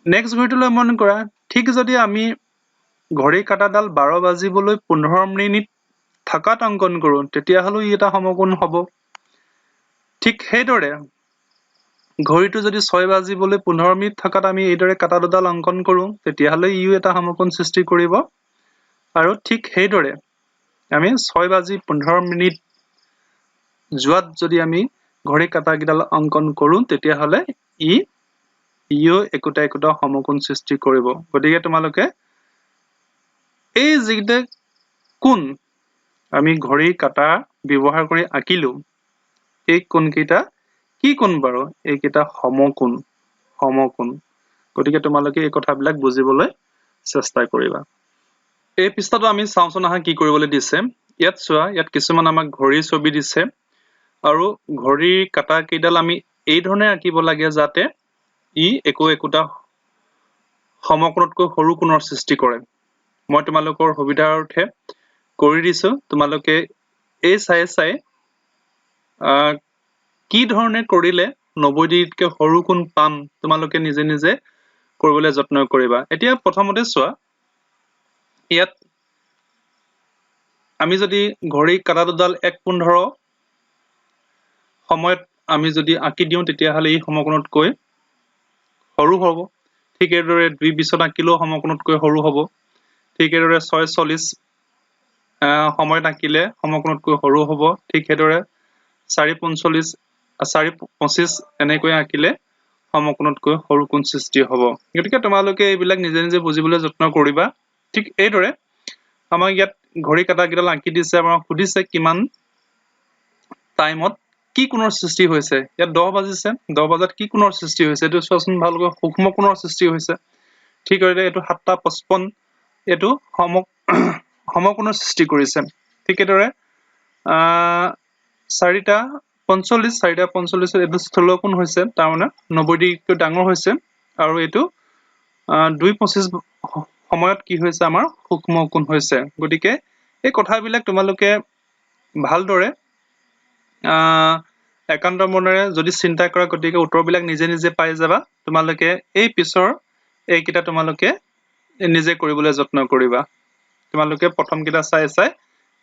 নেক্সট ঘড়ীটোলৈ মন কৰা ঠিক যদি আমি ঘড়ী কাটাডাল 12 বাজিবলৈ 15 মিনিট থাকাত অংকন কৰো তেতিয়া হলে এটা সমকোণ হ'ব ঠিক সেইদৰে ঘড়ীটো যদি 6 বাজিবলৈ 15 মিনিট থাকাত আমি এইদৰে কাটা দুডাল অংকন কৰো তেতিয়া হলে এটা সমকোণ সৃষ্টি কৰিব আৰু ঠিক সেইদৰে আমি 6 বাজি 15 মিনিট যোৱাত যদি আমি ঘড়ী কাটা কিডাল অংকন কৰো তেতিয়া হলে ইও একোটা সমকোণ সৃষ্টি কৰিব গতিকে তোমালোকে এই যিটা কোণ আমি ঘড়ী কাটা ব্যৱহাৰ কৰি আঁকিলো এই কোণকেইটা কি কোণ বাৰু এইকেইটা সমকোণ গতিকে তোমালোকে এই কথাবিলাক বুজিবলৈ চেষ্টা কৰিবা এই পৃষ্ঠাটো আমি চাওঁচোন আহা কি কৰিবলৈ দিছে ইয়াত চোৱা ইয়াত কিছুমান আমাক ঘড়ীৰ ছবি দিছে আৰু ঘড়ীৰ কাটা কেইডাল আমি এই ধৰণে আঁকিব লাগে যাতে একোটা সমকোণতকৈ সৰু কোণৰ সৃষ্টি কৰে মই তোমালোকৰ সুবিধাৰ্থে কৰি দিছো তোমালোকে এই চাই কি ধৰণে কৰিলে 90 ডিগ্ৰীতকৈ সৰু কোণ পাম তোমালোকে নিজে কৰিবলৈ যত্ন কৰিবা এতিয়া প্ৰথমতে চোৱা ইয়াত আমি যদি ঘড়ী কাটা দুডাল 1:15 সময়ত আমি যদি আঁকি দিওঁ তেতিয়া হলে এই সমকোণতকৈ সৰু হ'ব ঠিক এইদৰে 2:20 আঁকিলেও সমকোণতকৈ সৰু হ'ব ঠিক এইদৰে 6:40 সময়ত আঁকিলে সমকোণতকৈ সৰু হ'ব ঠিক সেইদৰে 4:45 4:25 এনেকৈ আঁকিলে সমকোণতকৈ সৰু কোণ সৃষ্টি হ'ব গতিকে তোমালোকে এইবিলাক নিজে বুজিবলৈ যত্ন কৰিবা ঠিক এইদৰে আমাক ইয়াত ঘড়ী কাটা কিডাল আঁকি দিছে আমাক সুধিছে কিমান টাইমত কি কোণৰ সৃষ্টি হৈছে ইয়াত 10 বাজিছে 10 বজাত কি কোণৰ সৃষ্টি হৈছে এইটো চোৱাচোন ভালকৈ সূক্ষ্ম কোণৰ সৃষ্টি হৈছে ঠিক আছে এইটো 7:55 এইটো সমকোণৰ সৃষ্টি কৰিছে ঠিক এইদৰে 4টা 45 4টা 45 এইটো স্থূল কোণ হৈছে তাৰমানে 90 ডিগ্ৰীতকৈ ডাঙৰ হৈছে আৰু এইটো 2:25 সময়ত কি হৈছে আমাৰ সূক্ষ্ম কোণ হৈছে গতিকে এই কথাবিলাক তোমালোকে ভালদৰে একান্ত মনেৰে যদি চিন্তা কৰা গতিকে উত্তৰবিলাক নিজে নিজে পাই যাবা তোমালোকে এই পিছৰ এইকেইটা তোমালোকে নিজে কৰিবলৈ যত্ন কৰিবা তোমালোকে প্ৰথম কেইটা চাই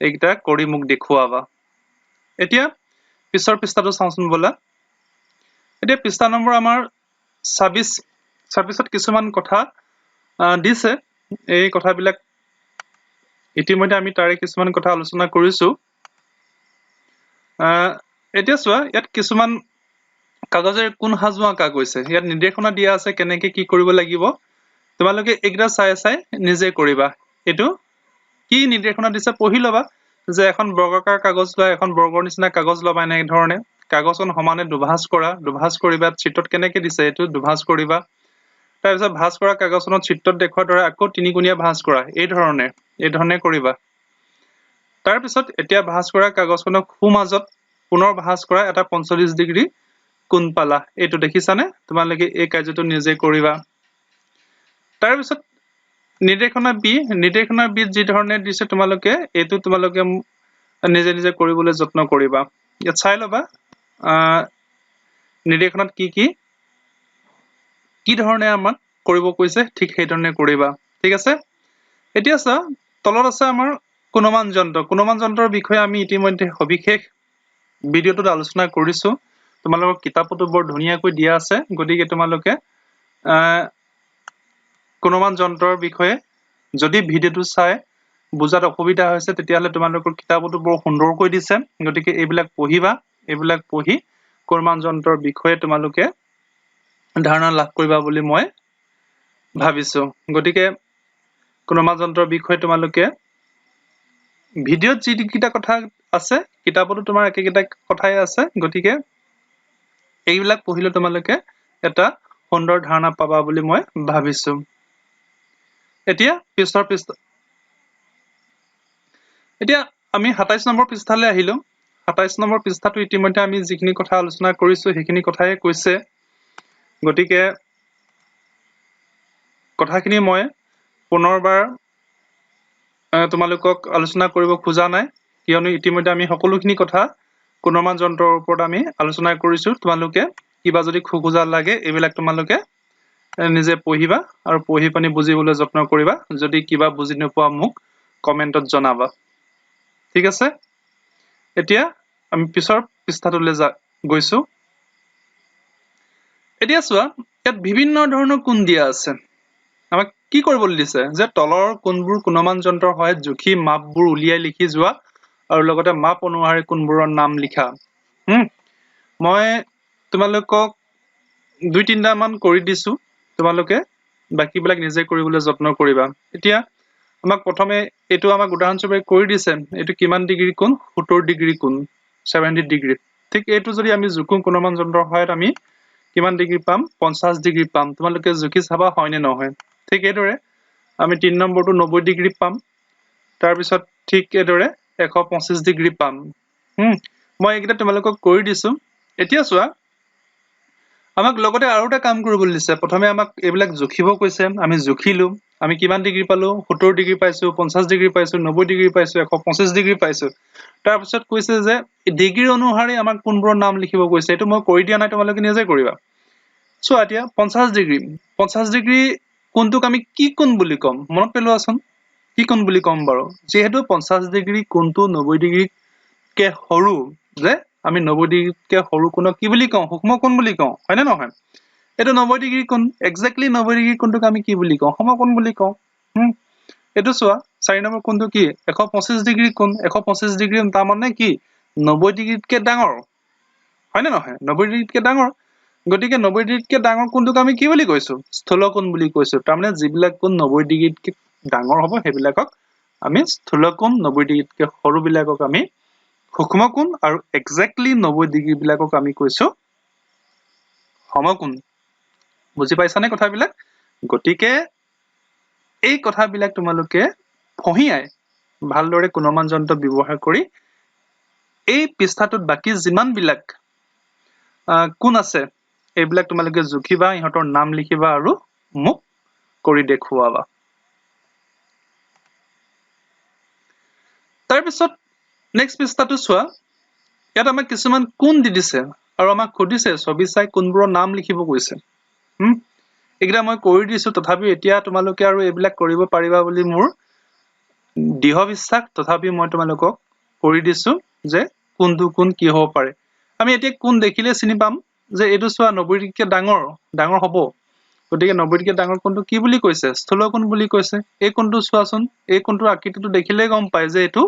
এইকেইটা কৰি মোক দেখুৱাবা এতিয়া পিছৰ পৃষ্ঠাটো চাওঁচোন বলা এতিয়া পৃষ্ঠা নম্বৰ আমাৰ 26ত কিছুমান কথা দিছে এই কথাবিলাক ইতিমধ্যে আমি তাৰে কিছুমান কথা আলোচনা কৰিছো এতিয়া চোৱা ইয়াত কিছুমান কাগজেৰে কোন সাজোৱা আঁকা গৈছে ইয়াত নিৰ্দেশনা দিয়া আছে কেনেকে কি কৰিব লাগিব তোমালোকে এইকেইটা চাই নিজে কৰিবা এইটো কি নিৰ্দেশনা দিছে পঢ়ি ল'বা যে এখন বৰ্গাকাৰ কাগজ বা এখন বৰ্গৰ নিচিনা কাগজ ল'বা এনে ধৰণে কাগজখন সমানে দুভাঁজ কৰিবা চিত্ৰত কেনেকে দিছে এইটো দুভাঁজ কৰিবা তাৰপিছত ভাঁজ কৰা কাগজখনত চিত্ৰত দেখুৱাৰ দৰে আকৌ তিনিগুণীয়া ভাঁজ কৰা এই ধৰণে কৰিবা তাৰপিছত এতিয়া ভাঁজ কৰা কাগজখনক সোঁমাজত পুনৰ ভাঁজ কৰা এটা 45 ডিগ্ৰী কোণ পালা এইটো দেখিছানে তোমালোকে এই কাৰ্যটো নিজে কৰিবা তাৰপিছত নিৰ্দেশনা বি যি ধৰণে দিছে তোমালোকে এইটো তোমালোকে নিজে নিজে কৰিবলৈ যত্ন কৰিবা ইয়াত চাই ল'বা নিৰ্দেশনাত কি ধৰণে আমাক কৰিব কৈছে ঠিক সেই ধৰণে কৰিবা ঠিক আছে এতিয়া চা তলত আছে আমাৰ কোণমান যন্ত্ৰৰ বিষয়ে আমি ইতিমধ্যে সবিশেষ ভিডিঅ'টোত আলোচনা কৰিছো তোমালোকৰ কিতাপতো বৰ ধুনীয়াকৈ দিয়া আছে গতিকে তোমালোকে কোণমান যন্ত্ৰৰ বিষয়ে যদি ভিডিঅ'টো চাই বুজাত অসুবিধা হৈছে তেতিয়াহ'লে তোমালোকৰ কিতাপতো বৰ সুন্দৰকৈ দিছে গতিকে এইবিলাক পঢ়িবা এইবিলাক পঢ়ি কোণমান যন্ত্ৰৰ বিষয়ে তোমালোকে ধাৰণা লাভ কৰিবা বুলি মই ভাবিছো গতিকে কোণমান যন্ত্ৰৰ বিষয়ে তোমালোকে ভিডিঅ'ত যিকেইটা কথা আছে কিতাপতো তোমাৰ একেকেইটা কথাই আছে গতিকে এইবিলাক পঢ়িলে তোমালোকে এটা সুন্দৰ ধাৰণা পাবা বুলি মই ভাবিছো এতিয়া এতিয়া আমি 27 নম্বৰ পৃষ্ঠালৈ আহিলো 27 নম্বৰ পৃষ্ঠাটো ইতিমধ্যে আমি যিখিনি কথা আলোচনা কৰিছো সেইখিনি কথাই কৈছে গতিকে কথাখিনি মই পুনৰবাৰ তোমালোকক আলোচনা কৰিব খোজা নাই কিয়নো ইতিমধ্যে আমি সকলোখিনি কথা কোণমান যন্ত্ৰৰ ওপৰত আমি আলোচনা কৰিছো তোমালোকে কিবা যদি খোজা লাগে এইবিলাক তোমালোকে নিজে পঢ়িবা আৰু পঢ়ি পানি বুজিবলৈ যত্ন কৰিবা যদি কিবা বুজি নোপোৱা মোক কমেন্টত জনাবা ঠিক আছে এতিয়া আমি পিছৰ পৃষ্ঠাটোলৈ গৈছো এতিয়া চোৱা ইয়াত বিভিন্ন ধৰণৰ কোণ দিয়া আছে আমাক কি কৰিবলৈ দিছে যে তলৰ কোণবোৰ কোণমান যন্ত্ৰৰ সহায়ত জুখি মাপবোৰ উলিয়াই লিখি যোৱা আৰু লগতে মাপ অনুসাৰে কোণবোৰৰ নাম লিখা মই তোমালোকক 2-3টা মান কৰি দিছো তোমালোকে বাকিবিলাক নিজে কৰিবলৈ যত্ন কৰিবা এতিয়া আমাক প্ৰথমে এইটো আমাক উদাহৰণস্বৰূপে কৰি দিছে এইটো কিমান ডিগ্ৰী কোণ 70 ডিগ্ৰী কোণ 70 ডিগ্ৰী ঠিক এইটো যদি আমি জুখো কোণমান যন্ত্ৰৰ সহায়ত আমি কিমান ডিগ্ৰী পাম 50 ডিগ্ৰী পাম তোমালোকে জুখি চাবা হয় নে নহয় ঠিক এইদৰে আমি 3 নম্বৰটো 90 ডিগ্ৰী পাম তাৰপিছত ঠিক এইদৰে 125 ডিগ্ৰী পাম মই এইকেইটা তোমালোকক কৰি দিছো এতিয়া চোৱা আমাক লগতে আৰু এটা কাম কৰিবলৈ দিছে প্ৰথমে আমাক এইবিলাক জুখিব কৈছে আমি জুখিলো আমি কিমান ডিগ্ৰী পালো 70 ডিগ্ৰী পাইছো 50 ডিগ্ৰী পাইছো 90 ডিগ্ৰী পাইছো 125 ডিগ্ৰী পাইছো তাৰপিছত কৈছে যে ডিগ্ৰী অনুসাৰে আমাক কোনবোৰৰ নাম লিখিব কৈছে এইটো মই কৰি দিয়া নাই তোমালোকে নিজে কৰিবা চোৱা এতিয়া 50 ডিগ্ৰী কোনটোক আমি কি কোণ বুলি কম মনত পেলোৱাচোন কি কোণ বুলি কম বাৰু যেহেতু 50 ডিগ্ৰী কোণটো 90 ডিগ্ৰীতকৈ সৰু যে আমি 90 ডিগ্ৰীতকৈ সৰু কোণক কি বুলি কওঁ সূক্ষ্ম কোণ বুলি কওঁ হয় নে নহয় এইটো 90 ডিগ্ৰী কোণ এক্স্যাক্টলি 90 ডিগ্ৰী কোণটোক আমি কি বুলি কওঁ সমকোণ বুলি কওঁ এইটো চোৱা 4 নম্বৰ কোণটো কি 125 ডিগ্ৰী কোণ 125 ডিগ্ৰী তাৰ মানে কি 90 ডিগ্ৰীতকৈ ডাঙৰ হয় নে নহয় 90 ডিগ্ৰীতকৈ ডাঙৰ গতিকে 90 ডিগ্ৰীতকৈ ডাঙৰ কোণটোক আমি কি বুলি কৈছো স্থূল কোণ বুলি কৈছো তাৰমানে যিবিলাক কোণ 90 ডিগ্ৰীতকৈ ডাঙৰ হ'ব সেইবিলাকক আমি স্থূল কোণ 90 ডিগ্ৰীতকৈ সৰু বিলাকক আমি সূক্ষ্ম কোণ আৰু এক্স্যাক্টলি 90 ডিগ্ৰী বিলাকক আমি কৈছো সমকোণ বুজি পাইছানে কথাবিলাক গতিকে এই কথাবিলাক তোমালোকে ফহিয়াই ভালদৰে কোণমান যন্ত্ৰ ব্যৱহাৰ কৰি এই পৃষ্ঠাটোত বাকি যিমানবিলাক কোন আছে এইবিলাক তোমালোকে জুখিবা, ইহঁতৰ নাম লিখিবা আৰু মোক কৰি দেখুৱাবা। তাৰপিছত নেক্সট পৃষ্ঠাটো চোৱা, ইয়াত আমাক কিছুমান কোন দি দিছে আৰু আমাক সুধিছে ছবি চাই কোনবোৰৰ নাম লিখিব কৈছে। এইকেইটা মই কৰি দিছো, তথাপিও এতিয়া তোমালোকে আৰু এইবিলাক কৰিব পাৰিবা বুলি মোৰ দৃঢ় বিশ্বাস, তথাপিও মই তোমালোকক কৰি দিছো যে কোনটো কোন কি হ'ব পাৰে। আমি এতিয়া কোন দেখিলে চিনি পাম যে এইটো চোৱা 90 ডিগ্ৰীতকৈ ডাঙৰ হ'ব। গতিকে 90 ডিগ্ৰীতকৈ ডাঙৰ কোণটো কি বুলি কৈছে? স্থূল কোণ বুলি কৈছে। এই কোণটো চোৱাচোন, এই কোণটোৰ আকৃতিটো দেখিলেই গম পায় যে এইটো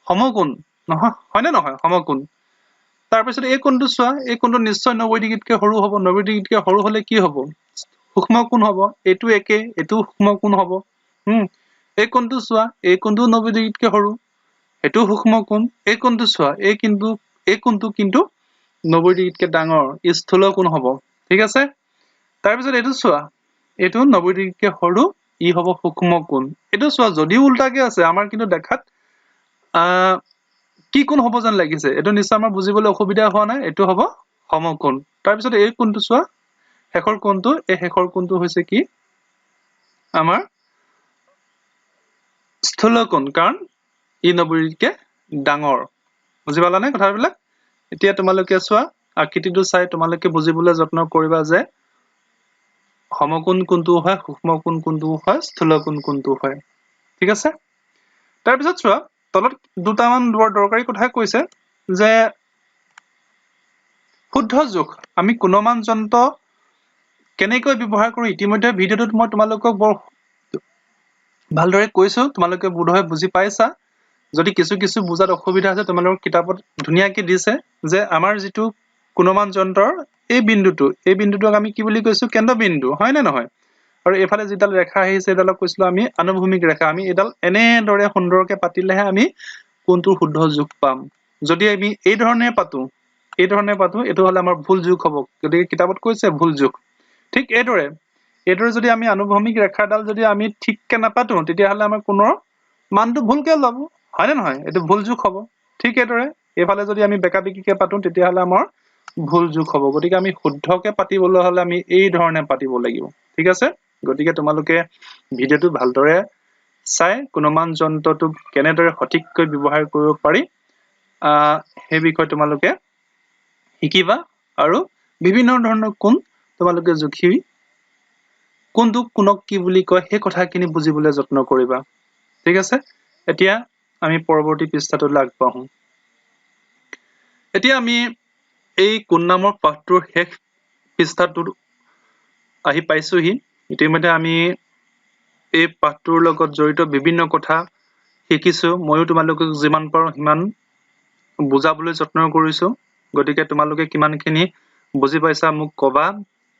সমকোণ, নহয় হয়নে নহয়? সমকোণ। তাৰপিছত এই কোণটো চোৱা, এই কোণটো নিশ্চয় 90 ডিগ্ৰীতকৈ সৰু হ'ব। 90 ডিগ্ৰীতকৈ সৰু হ'লে কি হ'ব? সূক্ষ্ম কোণ হ'ব। এইটো একে, এইটো সূক্ষ্ম কোণ হ'ব। এই কোণটো চোৱা, এই কোণটো 90 ডিগ্ৰীতকৈ সৰু, এইটো সূক্ষ্ম কোণ। এই কোণটো চোৱা, এই কোণটো কিন্তু 90 ডিগ্ৰীতকৈ ডাঙৰ, ই স্থূল কোণ হ'ব। ঠিক আছে? তাৰপিছত এইটো চোৱা, এইটো 90 ডিগ্ৰীতকৈ সৰু, ই হ'ব সূক্ষ্ম কোণ। এইটো চোৱা, যদিও উল্টাকে আছে, আমাৰ কিন্তু দেখাত কি কোণ হ'ব যেন লাগিছে? এইটো নিশ্চয় আমাৰ বুজিবলৈ অসুবিধা হোৱা নাই, এইটো হ'ব সমকোণ। তাৰপিছত এই কোণটো চোৱা, শেষৰ কোণটো, এই শেষৰ কোণটো হৈছে কি? আমাৰ স্থূল কোণ, কাৰণ ই 90 ডিগ্ৰীতকৈ ডাঙৰ। বুজি পালানে কথাবিলাক? এতিয়া তোমালোকে চোৱা, আকৃতিটো চাই তোমালোকে বুজিবলৈ যত্ন কৰিবা যে সমকোণ কোনটো হয়, সূক্ষ্ম কোণ কোনটো হয়, স্থূল কোণ কোনটো হয়। ঠিক আছে? তাৰপিছত চোৱা, তলত দুটামান দৰকাৰী কথা কৈছে যে শুদ্ধ জোখ আমি গুণমান যন্ত্ৰ কেনেকৈ ব্যৱহাৰ কৰোঁ। ইতিমধ্যে ভিডিঅ'টোত মই তোমালোকক বৰ ভালদৰে কৈছো, তোমালোকে বোধহয় বুজি পাইছা। যদি কিছু বুজাত অসুবিধা আছে, তোমালোকৰ কিতাপত ধুনীয়াকে দিছে যে আমাৰ যিটো গুণমান যন্ত্ৰৰ এই বিন্দুটোক আমি কি বুলি কৈছো? কেন্দ্ৰবিন্দু, হয় নে নহয়? আৰু এইফালে যিডাল ৰেখা আহিছে, এইডালক কৈছিলো আমি আনুভূমিক ৰেখা। আমি এইডাল এনেদৰে সুন্দৰকে পাতিলেহে আমি কোনটোৰ শুদ্ধ জোখ পাম। যদি আমি এই ধৰণে পাতো, এইটো হলে আমাৰ ভুল জোখ হ'ব। গতিকে কিতাপত কৈছে ভুল জোখ। ঠিক এইদৰে যদি আমি আনুভূমিক ৰেখাডাল যদি আমি ঠিককে নাপাতো, তেতিয়াহ'লে আমাৰ কোণৰ মানটো ভুলকে ওলাব, হয় নে নহয়? এইটো ভুল জোখ হ'ব। ঠিক এইদৰে এইফালে যদি আমি বেকা বেকিকে পাতো, তেতিয়াহ'লে আমাৰ ভুল জোখ হ'ব। গতিকে আমি শুদ্ধকে পাতিবলৈ হ'লে আমি এই ধৰণে পাতিব লাগিব। ঠিক আছে? গতিকে তোমালোকে ভিডিঅ'টো ভালদৰে চাই গুণমান যন্ত্ৰটো কেনেদৰে সঠিককৈ ব্যৱহাৰ কৰিব পাৰি সেই বিষয়ে তোমালোকে শিকিবা, আৰু বিভিন্ন ধৰণৰ কোণ তোমালোকে জুখি কোনটো কোণক কি বুলি কয় সেই কথাখিনি বুজিবলৈ যত্ন কৰিবা। ঠিক আছে? এতিয়া আমি পৰৱৰ্তী পৃষ্ঠাটোলৈ আগবাঢ়ো। এতিয়া আমি এই কোণ নামৰ পাঠটোৰ শেষ পৃষ্ঠাটোত আহি পাইছোহি। ইতিমধ্যে আমি এই পাঠটোৰ লগত জড়িত বিভিন্ন কথা শিকিছো। ময়ো তোমালোকক যিমান পাৰো সিমান বুজাবলৈ যত্ন কৰিছো। গতিকে তোমালোকে কিমানখিনি বুজি পাইছা মোক কবা।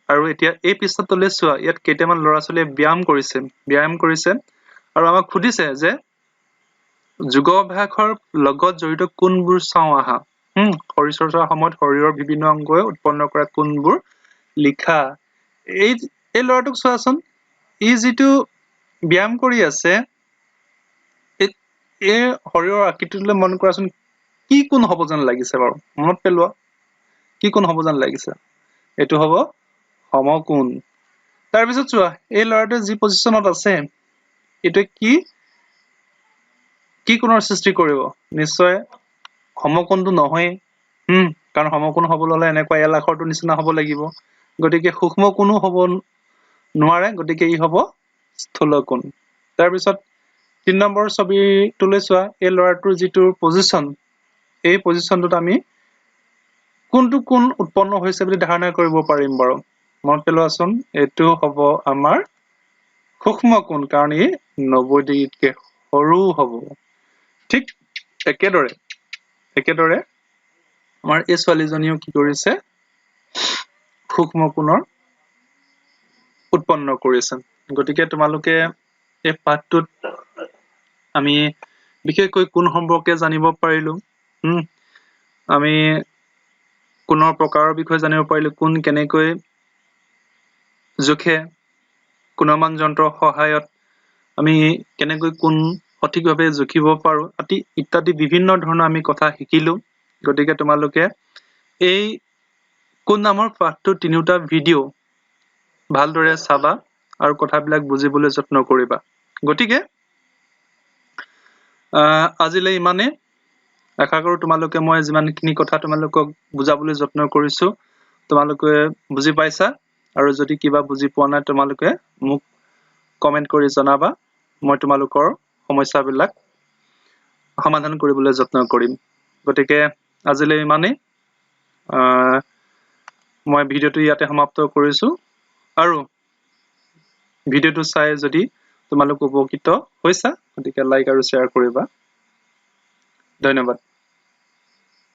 আৰু এতিয়া এই পৃষ্ঠাটোলৈ চোৱা, ইয়াত কেইটামান ল'ৰা ছোৱালীয়ে ব্যায়াম কৰিছে আৰু আমাক সুধিছে যে যোগাভ্যাসৰ লগত জড়িত কোনবোৰ চাওঁ আহা। শৰীৰ চৰ্চাৰ সময়ত শৰীৰৰ বিভিন্ন অংগই উৎপন্ন কৰা কোনবোৰ লিখা। এই ল'ৰাটোক চোৱাচোন, ই যিটো ব্যায়াম কৰি আছে, এই শৰীৰৰ আকৃতিটোলৈ মন কৰাচোন, কি কোণ হ'ব যেন লাগিছে বাৰু? মনত পেলোৱা, কি কোণ হ'ব যেন লাগিছে? এইটো হ'ব সমকোণ। তাৰপিছত চোৱা, এই ল'ৰাটোৱে যি পজিশ্যনত আছে, এইটোৱে কি কোণৰ সৃষ্টি কৰিব? নিশ্চয় সমকোণটো নহয়েই। কাৰণ সমকোণ হ'বলৈ হ'লে এনেকুৱা এল আখৰটোৰ নিচিনা হ'ব লাগিব। গতিকে সূক্ষ্ম কোণো হ'ব নোৱাৰে, গতিকে ই হ'ব স্থূল কোণ। তাৰপিছত 3 নম্বৰ ছবিটোলৈ চোৱা, এই ল'ৰাটোৰ যিটো পজিশ্যন, এই পজিশ্যনটোত আমি কোনটো কোণ উৎপন্ন হৈছে বুলি ধাৰণা কৰিব পাৰিম বাৰু? মনত পেলোৱাচোন, এইটো হ'ব আমাৰ সূক্ষ্ম কোণ, কাৰণ ই 90 ডিগ্ৰীতকৈ সৰু হ'ব। ঠিক একেদৰে আমাৰ এই ছোৱালীজনীও কি কৰিছে? সূক্ষ্ম কোণৰ উৎপন্ন কৰিছে। গতিকে তোমালোকে এই পাঠটোত আমি বিশেষকৈ কোণ সম্পৰ্কে জানিব পাৰিলো। আমি কোণৰ প্ৰকাৰৰ বিষয়ে জানিব পাৰিলো, কোণ কেনেকৈ জোখে, গুণমান যন্ত্ৰৰ সহায়ত আমি কেনেকৈ কোণ সঠিকভাৱে জুখিব পাৰো, ইত্যাদি বিভিন্ন ধৰণৰ আমি কথা শিকিলো। গতিকে তোমালোকে এই কোন নামৰ পাঠটো তিনিটা ভিডিঅ' ভালদৰে চাবা আৰু কথাবিলাক বুজিবলৈ যত্ন কৰিবা। গতিকে আজিলৈ ইমানে। আশা কৰো তোমালোকে মই যিমানখিনি কথা তোমালোকক বুজাবলৈ যত্ন কৰিছো তোমালোকে বুজি পাইছা, আৰু যদি কিবা বুজি পোৱা নাই তোমালোকে মোক কমেন্ট কৰি জনাবা। মই তোমালোকৰ সমস্যাবিলাক সমাধান কৰিবলৈ যত্ন কৰিম। গতিকে আজিলৈ ইমানেই। মই ভিডিঅ'টো ইয়াতে সমাপ্ত কৰিছো, আৰু ভিডিঅ'টো চাই যদি তোমালোক উপকৃত হৈছা গতিকে লাইক আৰু শ্বেয়াৰ কৰিবা। ধন্যবাদ।